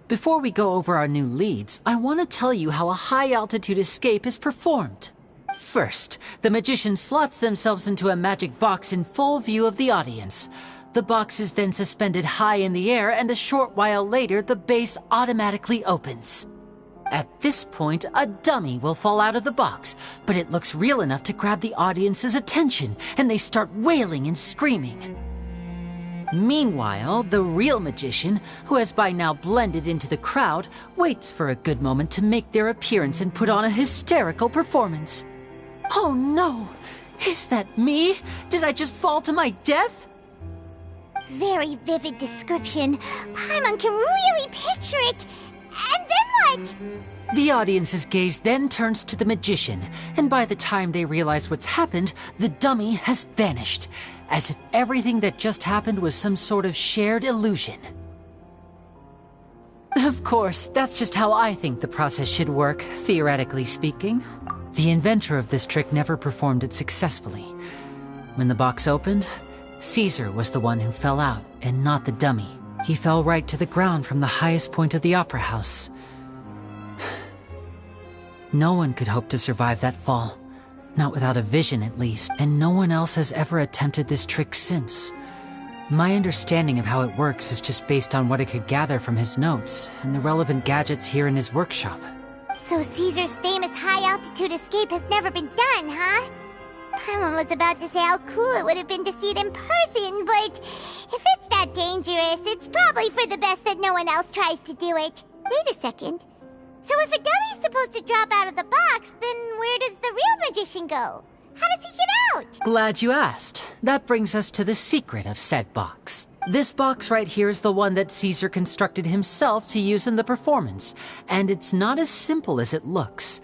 Before we go over our new leads, I want to tell you how a high-altitude escape is performed. First, the magician slots themselves into a magic box in full view of the audience. The box is then suspended high in the air, and a short while later, the base automatically opens. At this point, a dummy will fall out of the box, but it looks real enough to grab the audience's attention, and they start wailing and screaming. Meanwhile, the real magician, who has by now blended into the crowd, waits for a good moment to make their appearance and put on a hysterical performance. Oh no! Is that me? Did I just fall to my death? Very vivid description. Paimon can really picture it. And then what? The audience's gaze then turns to the magician, and by the time they realize what's happened, the dummy has vanished, as if everything that just happened was some sort of shared illusion. Of course, that's just how I think the process should work, theoretically speaking. The inventor of this trick never performed it successfully. When the box opened, Caesar was the one who fell out, and not the dummy. He fell right to the ground from the highest point of the opera house. No one could hope to survive that fall. Not without a vision, at least. And no one else has ever attempted this trick since. My understanding of how it works is just based on what I could gather from his notes and the relevant gadgets here in his workshop. So Caesar's famous high-altitude escape has never been done, huh? Paimon was about to say how cool it would have been to see it in person, but if it's that dangerous, it's probably for the best that no one else tries to do it. Wait a second. So if a dummy's supposed to drop out of the box, then where does the real magician go? How does he get out? Glad you asked. That brings us to the secret of said box. This box right here is the one that Caesar constructed himself to use in the performance, and it's not as simple as it looks.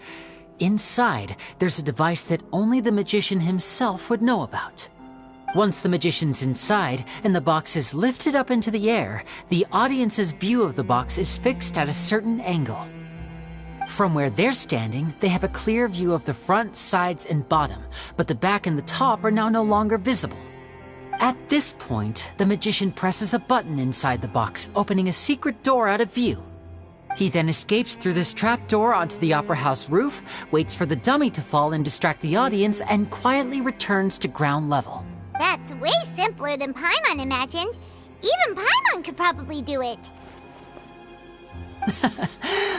Inside, there's a device that only the magician himself would know about. Once the magician's inside and the box is lifted up into the air, the audience's view of the box is fixed at a certain angle. From where they're standing, they have a clear view of the front, sides, and bottom, but the back and the top are now no longer visible. At this point, the magician presses a button inside the box, opening a secret door out of view. He then escapes through this trap door onto the opera house roof, waits for the dummy to fall and distract the audience, and quietly returns to ground level. That's way simpler than Paimon imagined. Even Paimon could probably do it.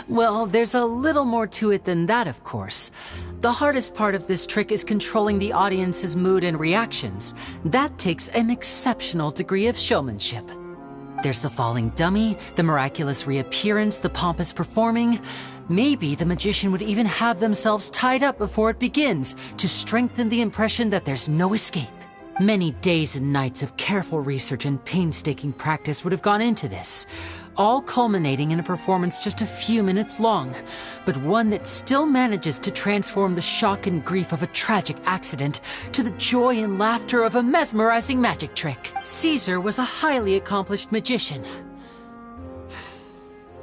Well, there's a little more to it than that, of course. The hardest part of this trick is controlling the audience's mood and reactions. That takes an exceptional degree of showmanship. There's the falling dummy, the miraculous reappearance, the pompous performing. Maybe the magician would even have themselves tied up before it begins to strengthen the impression that there's no escape. Many days and nights of careful research and painstaking practice would have gone into this, all culminating in a performance just a few minutes long, but one that still manages to transform the shock and grief of a tragic accident to the joy and laughter of a mesmerizing magic trick. Caesar was a highly accomplished magician.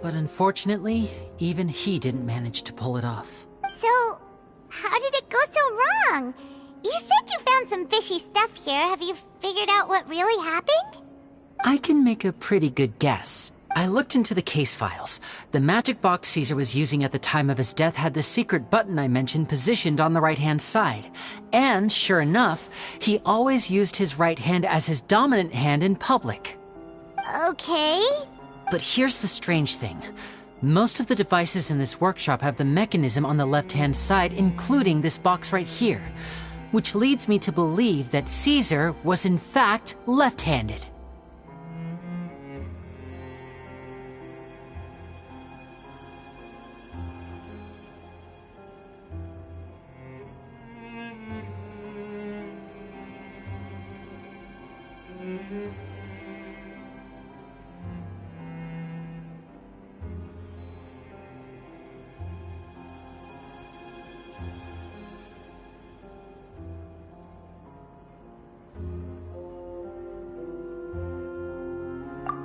But unfortunately, even he didn't manage to pull it off. So, how did it go so wrong? You said you found some fishy stuff here. Have you figured out what really happened? I can make a pretty good guess. I looked into the case files. The magic box Caesar was using at the time of his death had the secret button I mentioned positioned on the right-hand side. And, sure enough, he always used his right hand as his dominant hand in public. Okay. But here's the strange thing. Most of the devices in this workshop have the mechanism on the left-hand side, including this box right here, which leads me to believe that Caesar was in fact left-handed.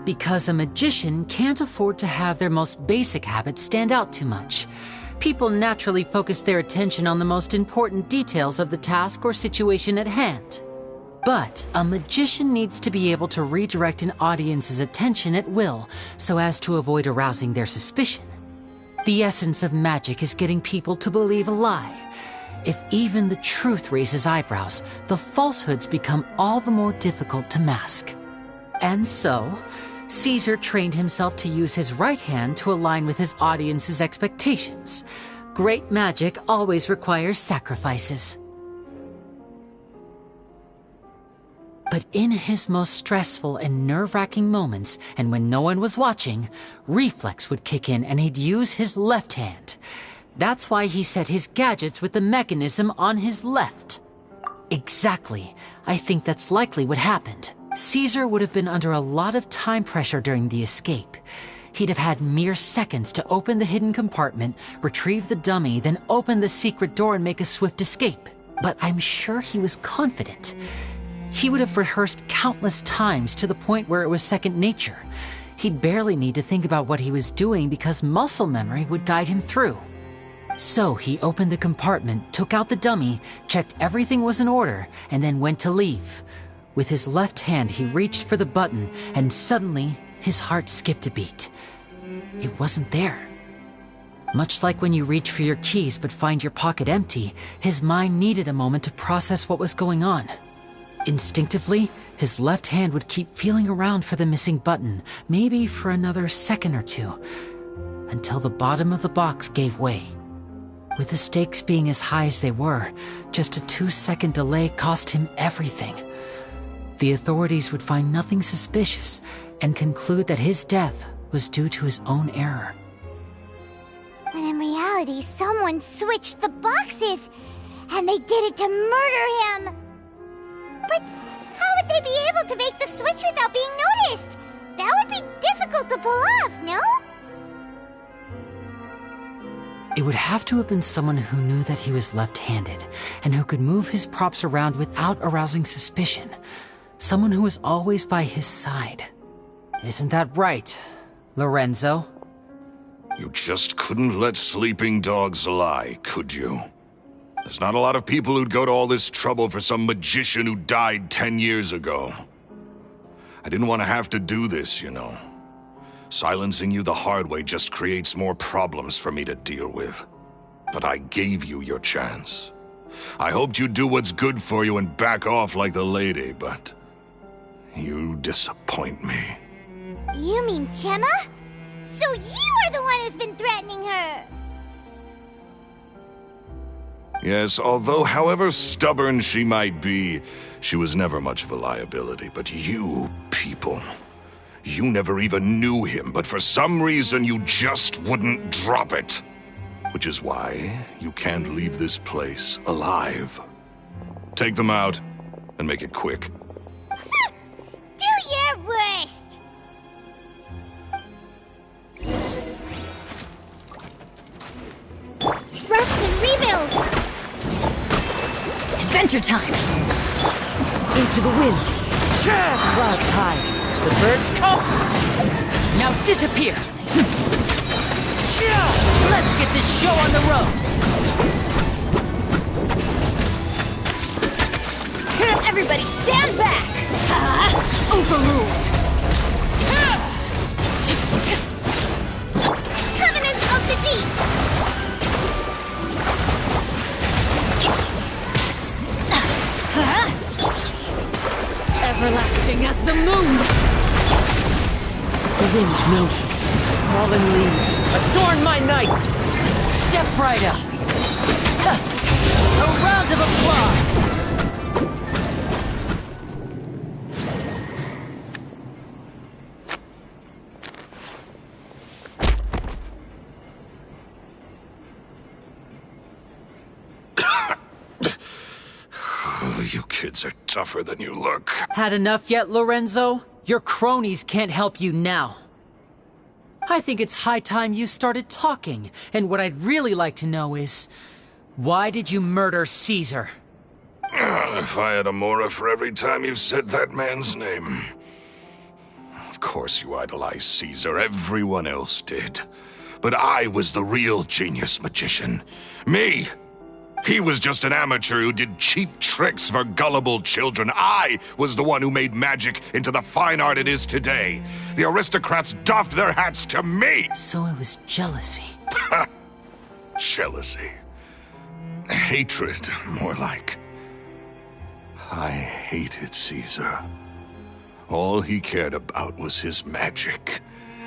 Because a magician can't afford to have their most basic habits stand out too much. People naturally focus their attention on the most important details of the task or situation at hand. But a magician needs to be able to redirect an audience's attention at will so as to avoid arousing their suspicion. The essence of magic is getting people to believe a lie. If even the truth raises eyebrows, the falsehoods become all the more difficult to mask. And so, Caesar trained himself to use his right hand to align with his audience's expectations. Great magic always requires sacrifices. But in his most stressful and nerve-wracking moments, and when no one was watching, reflex would kick in and he'd use his left hand. That's why he set his gadgets with the mechanism on his left. Exactly. I think that's likely what happened. Caesar would have been under a lot of time pressure during the escape. He'd have had mere seconds to open the hidden compartment, retrieve the dummy, then open the secret door and make a swift escape. But I'm sure he was confident. He would have rehearsed countless times to the point where it was second nature. He'd barely need to think about what he was doing because muscle memory would guide him through. So he opened the compartment, took out the dummy, checked everything was in order, and then went to leave. With his left hand, he reached for the button, and suddenly, His heart skipped a beat. It wasn't there. Much like when you reach for your keys but find your pocket empty, his mind needed a moment to process what was going on. Instinctively, his left hand would keep feeling around for the missing button, maybe for another second or two, until the bottom of the box gave way. With the stakes being as high as they were, just a 2-second delay cost him everything. The authorities would find nothing suspicious and conclude that his death was due to his own error. But in reality, someone switched the boxes, and they did it to murder him. But how would they be able to make the switch without being noticed? That would be difficult to pull off, no? It would have to have been someone who knew that he was left-handed, and who could move his props around without arousing suspicion. Someone who was always by his side. Isn't that right, Lorenzo? You just couldn't let sleeping dogs lie, could you? There's not a lot of people who'd go to all this trouble for some magician who died 10 years ago. I didn't want to have to do this, you know. Silencing you the hard way just creates more problems for me to deal with. But I gave you your chance. I hoped you'd do what's good for you and back off like the lady, but you disappoint me. You mean Gemma? So you are the one who's been threatening her! Yes, although however stubborn she might be, she was never much of a liability. But you people, you never even knew him, but for some reason you just wouldn't drop it. Which is why you can't leave this place alive. Take them out, and make it quick. Do your worst! Rest and rebuild! Adventure time! Into the wind! Clouds high, the birds come! Now disappear! Let's get this show on the road! Everybody stand back! Overruled! Covenant of the Deep! Everlasting as the moon! The wind knows me. Fallen leaves, adorn my night! Step right up! A round of applause! You kids are tougher than you look. Had enough yet, Lorenzo? Your cronies can't help you now. I think it's high time you started talking, and what I'd really like to know is, why did you murder Caesar? If I had a mora for every time you said that man's name. Of course you idolized Caesar, everyone else did. But I was the real genius magician. Me! He was just an amateur who did cheap tricks for gullible children. I was the one who made magic into the fine art it is today. The aristocrats doffed their hats to me! So it was jealousy. Jealousy. Hatred, more like. I hated Caesar. All he cared about was his magic.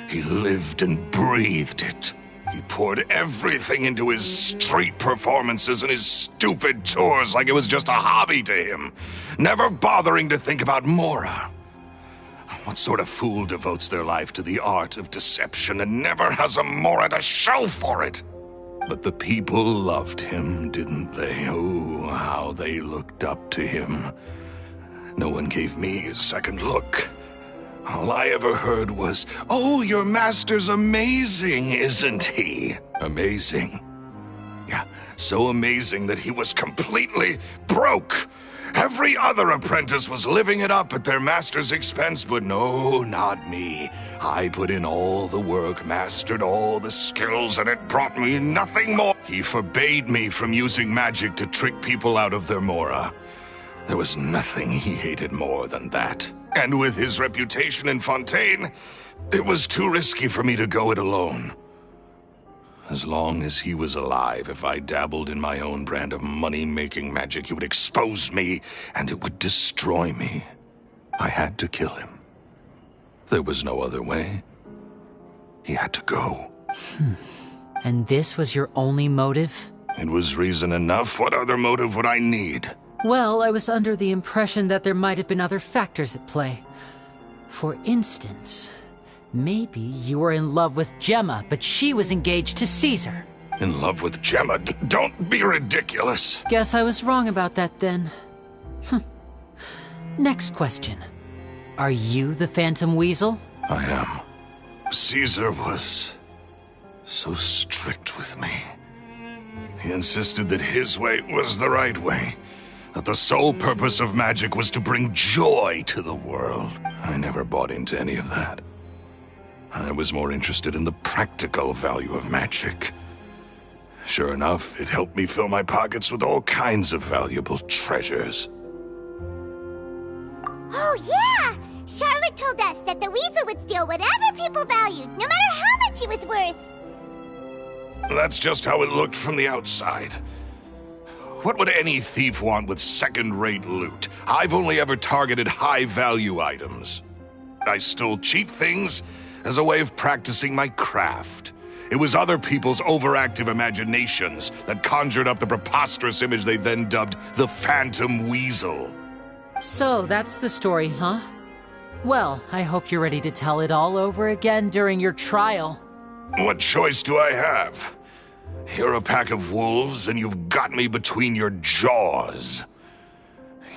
He lived and breathed it. He poured everything into his street performances and his stupid tours like it was just a hobby to him, never bothering to think about Mora. What sort of fool devotes their life to the art of deception and never has a Mora to show for it? But the people loved him, didn't they? Oh, how they looked up to him. No one gave me a second look. All I ever heard was, "Oh, your master's amazing, isn't he?" Amazing. Yeah, so amazing that he was completely broke. Every other apprentice was living it up at their master's expense, but no, not me. I put in all the work, mastered all the skills, and it brought me nothing more. He forbade me from using magic to trick people out of their mora. There was nothing he hated more than that. And with his reputation in Fontaine, it was too risky for me to go it alone. As long as he was alive, if I dabbled in my own brand of money-making magic, he would expose me, and it would destroy me. I had to kill him. There was no other way. He had to go. And this was your only motive? It was reason enough. What other motive would I need? Well, I was under the impression that there might have been other factors at play. For instance, maybe you were in love with Gemma, but she was engaged to Caesar. In love with Gemma? Don't be ridiculous. Guess I was wrong about that then. Next question. Are you the Phantom Weasel? I am. Caesar was so strict with me. He insisted that his way was the right way, that the sole purpose of magic was to bring joy to the world. I never bought into any of that. I was more interested in the practical value of magic. Sure enough, it helped me fill my pockets with all kinds of valuable treasures. Oh, yeah! Charlotte told us that the weasel would steal whatever people valued, no matter how much it was worth. That's just how it looked from the outside. What would any thief want with second-rate loot? I've only ever targeted high-value items. I stole cheap things as a way of practicing my craft. It was other people's overactive imaginations that conjured up the preposterous image they then dubbed the Phantom Weasel. So, that's the story, huh? Well, I hope you're ready to tell it all over again during your trial. What choice do I have? You're a pack of wolves, and you've got me between your jaws.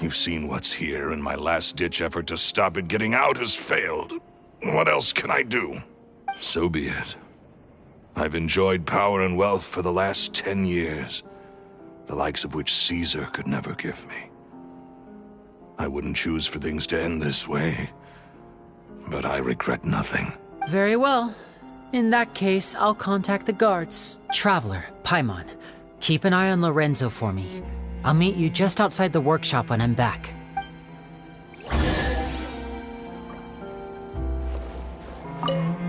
You've seen what's here, and my last-ditch effort to stop it getting out has failed. What else can I do? So be it. I've enjoyed power and wealth for the last 10 years, the likes of which Caesar could never give me. I wouldn't choose for things to end this way, but I regret nothing. Very well. In that case, I'll contact the guards. Traveler, Paimon, keep an eye on Lorenzo for me. I'll meet you just outside the workshop when I'm back.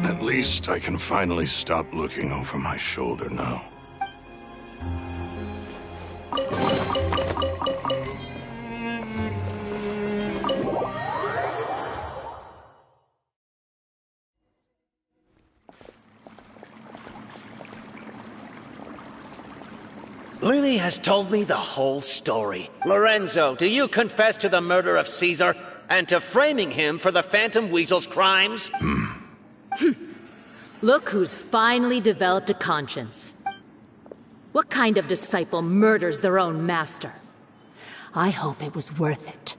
At least I can finally stop looking over my shoulder now. Lily has told me the whole story. Lorenzo, do you confess to the murder of Caesar and to framing him for the Phantom Weasel's crimes? Look who's finally developed a conscience. What kind of disciple murders their own master? I hope it was worth it,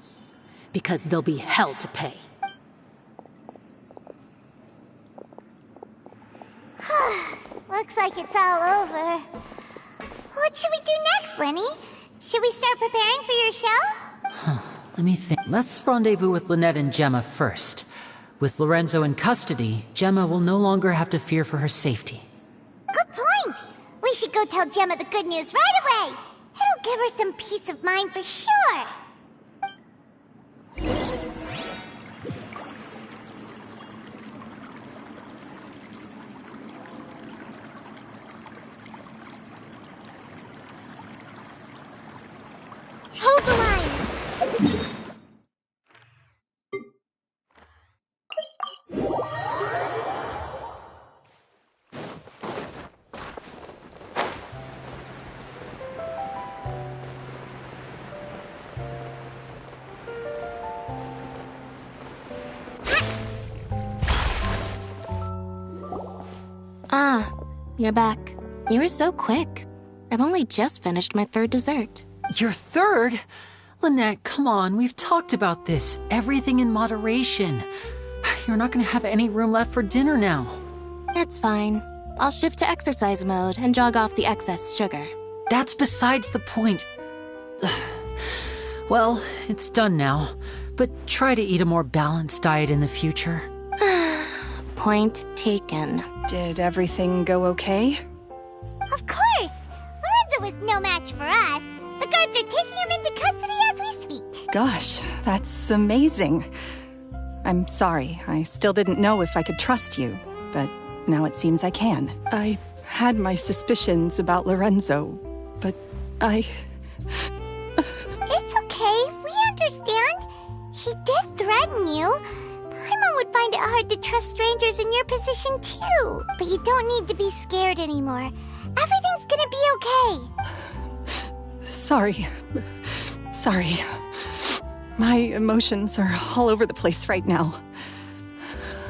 because there'll be hell to pay. Looks like it's all over. What should we do next, Lenny? Should we start preparing for your show? Let me think. Let's rendezvous with Lynette and Gemma first. With Lorenzo in custody, Gemma will no longer have to fear for her safety. Good point! We should go tell Gemma the good news right away! It'll give her some peace of mind for sure! Hold the line! Ah, you're back. You were so quick. I've only just finished my third dessert. Your third? Lynette, come on, we've talked about this. Everything in moderation. You're not gonna have any room left for dinner now. It's fine. I'll shift to exercise mode and jog off the excess sugar. That's besides the point. Well, it's done now, but try to eat a more balanced diet in the future. Point taken. Did everything go okay? Of course! Lorenzo was no match for us. The guards are taking him into custody as we speak. Gosh, that's amazing. I'm sorry. I still didn't know if I could trust you, but now it seems I can. I had my suspicions about Lorenzo, but It's okay. We understand. He did threaten you. Paimon would find it hard to trust strangers in your position, too. But you don't need to be scared anymore. Everything's gonna be okay. sorry. Sorry. My emotions are all over the place right now.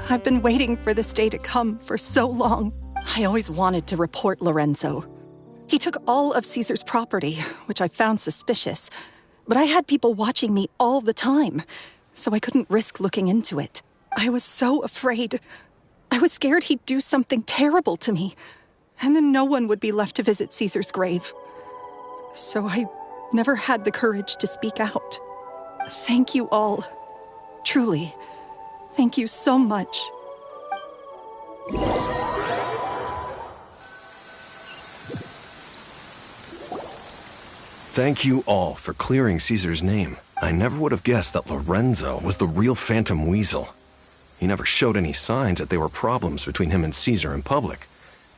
I've been waiting for this day to come for so long. I always wanted to report Lorenzo. He took all of Caesar's property, which I found suspicious. But I had people watching me all the time, so I couldn't risk looking into it. I was so afraid. I was scared he'd do something terrible to me, and then no one would be left to visit Caesar's grave. So I never had the courage to speak out. Thank you all. Truly. Thank you so much. Thank you all for clearing Caesar's name. I never would have guessed that Lorenzo was the real Phantom Weasel. He never showed any signs that there were problems between him and Caesar in public.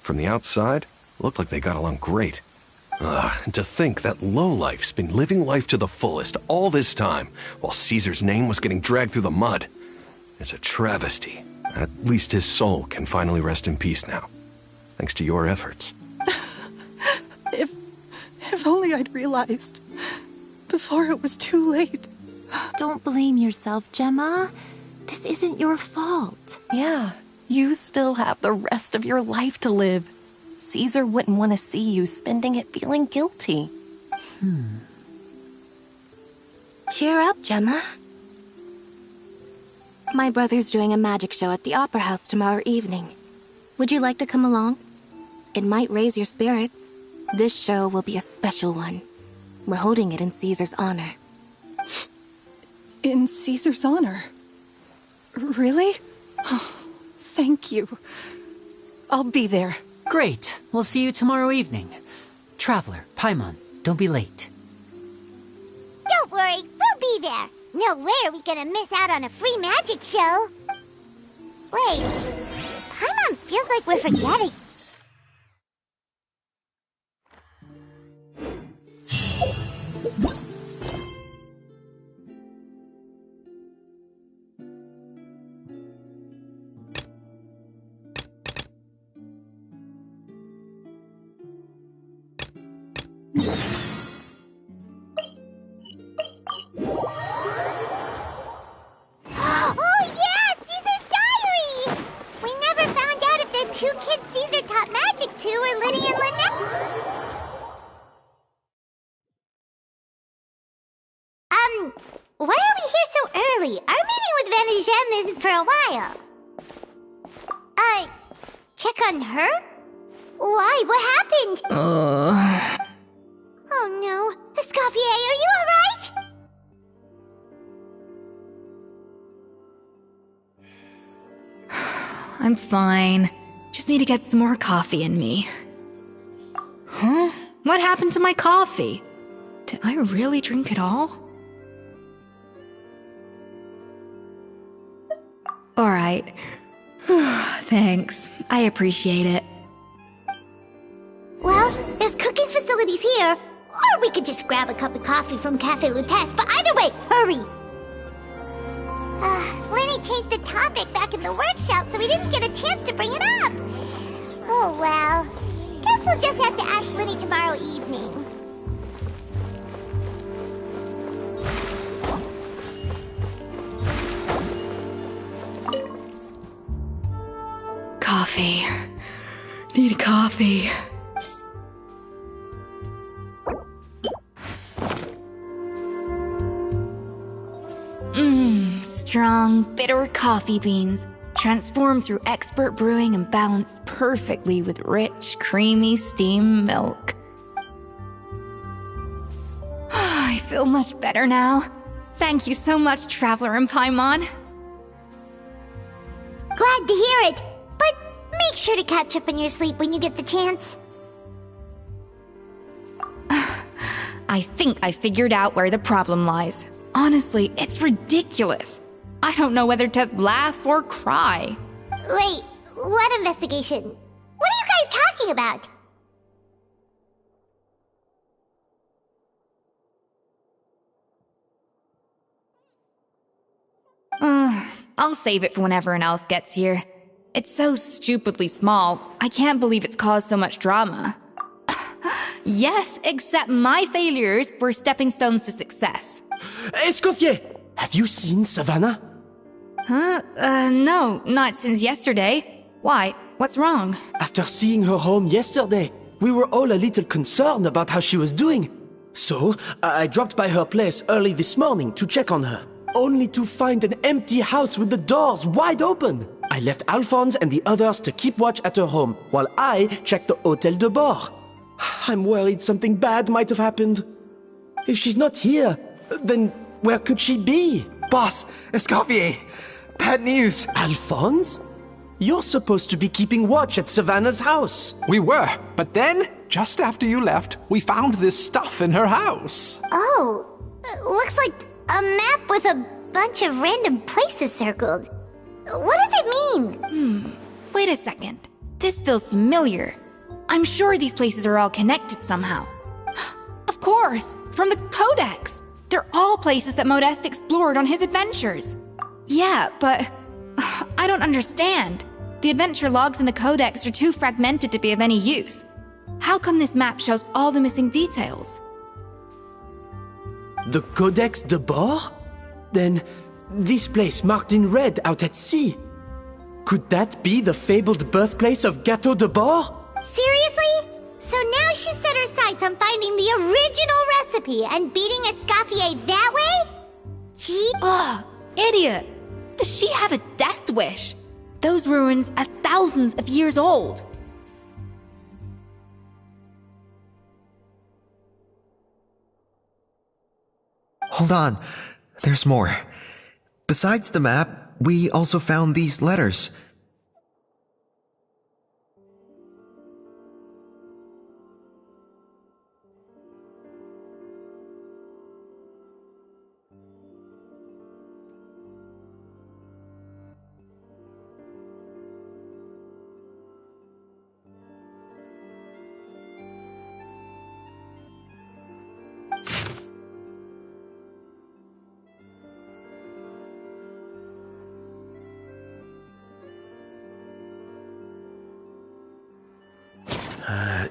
From the outside, it looked like they got along great. And to think that lowlife's been living life to the fullest all this time, while Caesar's name was getting dragged through the mud. It's a travesty. At least his soul can finally rest in peace now, thanks to your efforts. If only I'd realized before it was too late. Don't blame yourself, Gemma. This isn't your fault. Yeah, you still have the rest of your life to live. Caesar wouldn't want to see you spending it feeling guilty. Cheer up, Gemma. My brother's doing a magic show at the Opera House tomorrow evening. Would you like to come along? It might raise your spirits. This show will be a special one. We're holding it in Caesar's honor. In Caesar's honor? Really? Oh, thank you. I'll be there. Great. We'll see you tomorrow evening. Traveler, Paimon, don't be late. Don't worry, we'll be there. No way are we gonna miss out on a free magic show. Wait, Paimon feels like we're forgetting. Oh yeah, Caesar's diary! We never found out if the two kids Caesar taught magic to were Liddy and Lynette. Why are we here so early? Our meeting with Vanigem isn't for a while. Check on her? Why? What happened? Oh no. Escoffier, are you alright? I'm fine. Just need to get some more coffee in me. Huh? What happened to my coffee? Did I really drink it all? Alright. Thanks. I appreciate it. Well, there's cooking facilities here. Or we could just grab a cup of coffee from Cafe Lutece, but either way, hurry! Lenny changed the topic back in the workshop, so we didn't get a chance to bring it up. Oh well. Guess we'll just have to ask Lenny tomorrow evening. Coffee. Need coffee. Strong, bitter coffee beans, transformed through expert brewing and balanced perfectly with rich, creamy steam milk. I feel much better now. Thank you so much, Traveler and Paimon. Glad to hear it, but make sure to catch up in your sleep when you get the chance. I think I figured out where the problem lies. Honestly, it's ridiculous. I don't know whether to laugh or cry. Wait, what investigation? What are you guys talking about? I'll save it for when everyone else gets here. It's so stupidly small, I can't believe it's caused so much drama. Yes, except my failures were stepping stones to success. Escoffier! Have you seen Savannah? Huh? No, not since yesterday. Why? What's wrong? After seeing her home yesterday, we were all a little concerned about how she was doing. So, I dropped by her place early this morning to check on her, only to find an empty house with the doors wide open. I left Alphonse and the others to keep watch at her home, while I checked the Hotel de Bord. I'm worried something bad might have happened. If she's not here, then where could she be? Boss, Escoffier, bad news. Alphonse? You're supposed to be keeping watch at Savannah's house. We were, but then, just after you left, we found this stuff in her house. Oh, looks like a map with a bunch of random places circled. What does it mean? Wait a second. This feels familiar. I'm sure these places are all connected somehow. Of course, from the Codex. They're all places that Modeste explored on his adventures. Yeah, but I don't understand. The adventure logs in the Codex are too fragmented to be of any use. How come this map shows all the missing details? The Codex de Bord? Then, this place marked in red out at sea. Could that be the fabled birthplace of Gâteau de Bord? Seriously? So now she set her sights on finding the original recipe and beating Escoffier that way? Ugh, idiot! Does she have a death wish? Those ruins are thousands of years old. Hold on. There's more. Besides the map, we also found these letters.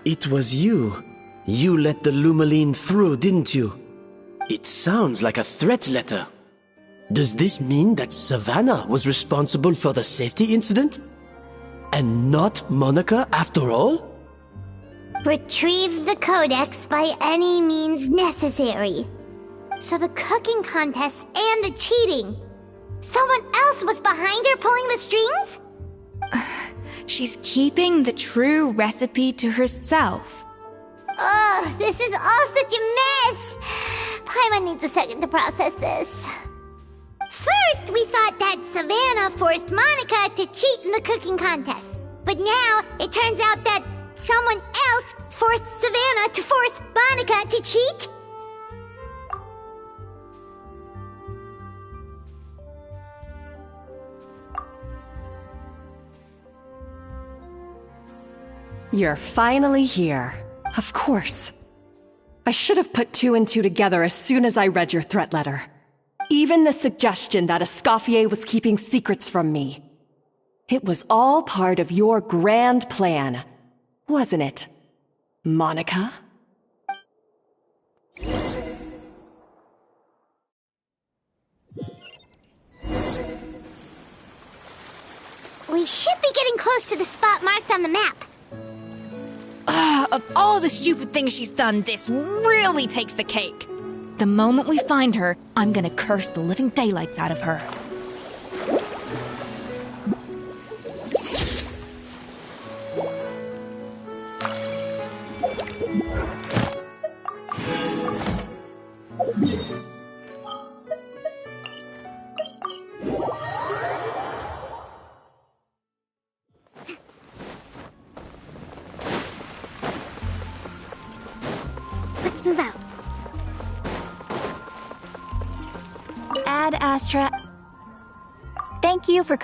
It was you. You let the Lumaline through, didn't you? It sounds like a threat letter. Does this mean that Savannah was responsible for the safety incident? And not Monica after all? Retrieve the Codex by any means necessary. So the cooking contest and the cheating. Someone else was behind her pulling the strings? She's keeping the true recipe to herself. Ugh, this is all such a mess! Paimon needs a second to process this. First, we thought that Savannah forced Monica to cheat in the cooking contest. But now, it turns out that someone else forced Savannah to force Monica to cheat? You're finally here. Of course. I should have put two and two together as soon as I read your threat letter. Even the suggestion that Escoffier was keeping secrets from me. It was all part of your grand plan, wasn't it, Monica? We should be getting close to the spot marked on the map. Of all the stupid things she's done, this really takes the cake. The moment we find her, I'm gonna curse the living daylights out of her. Let's move out. Ad Astra. Thank you for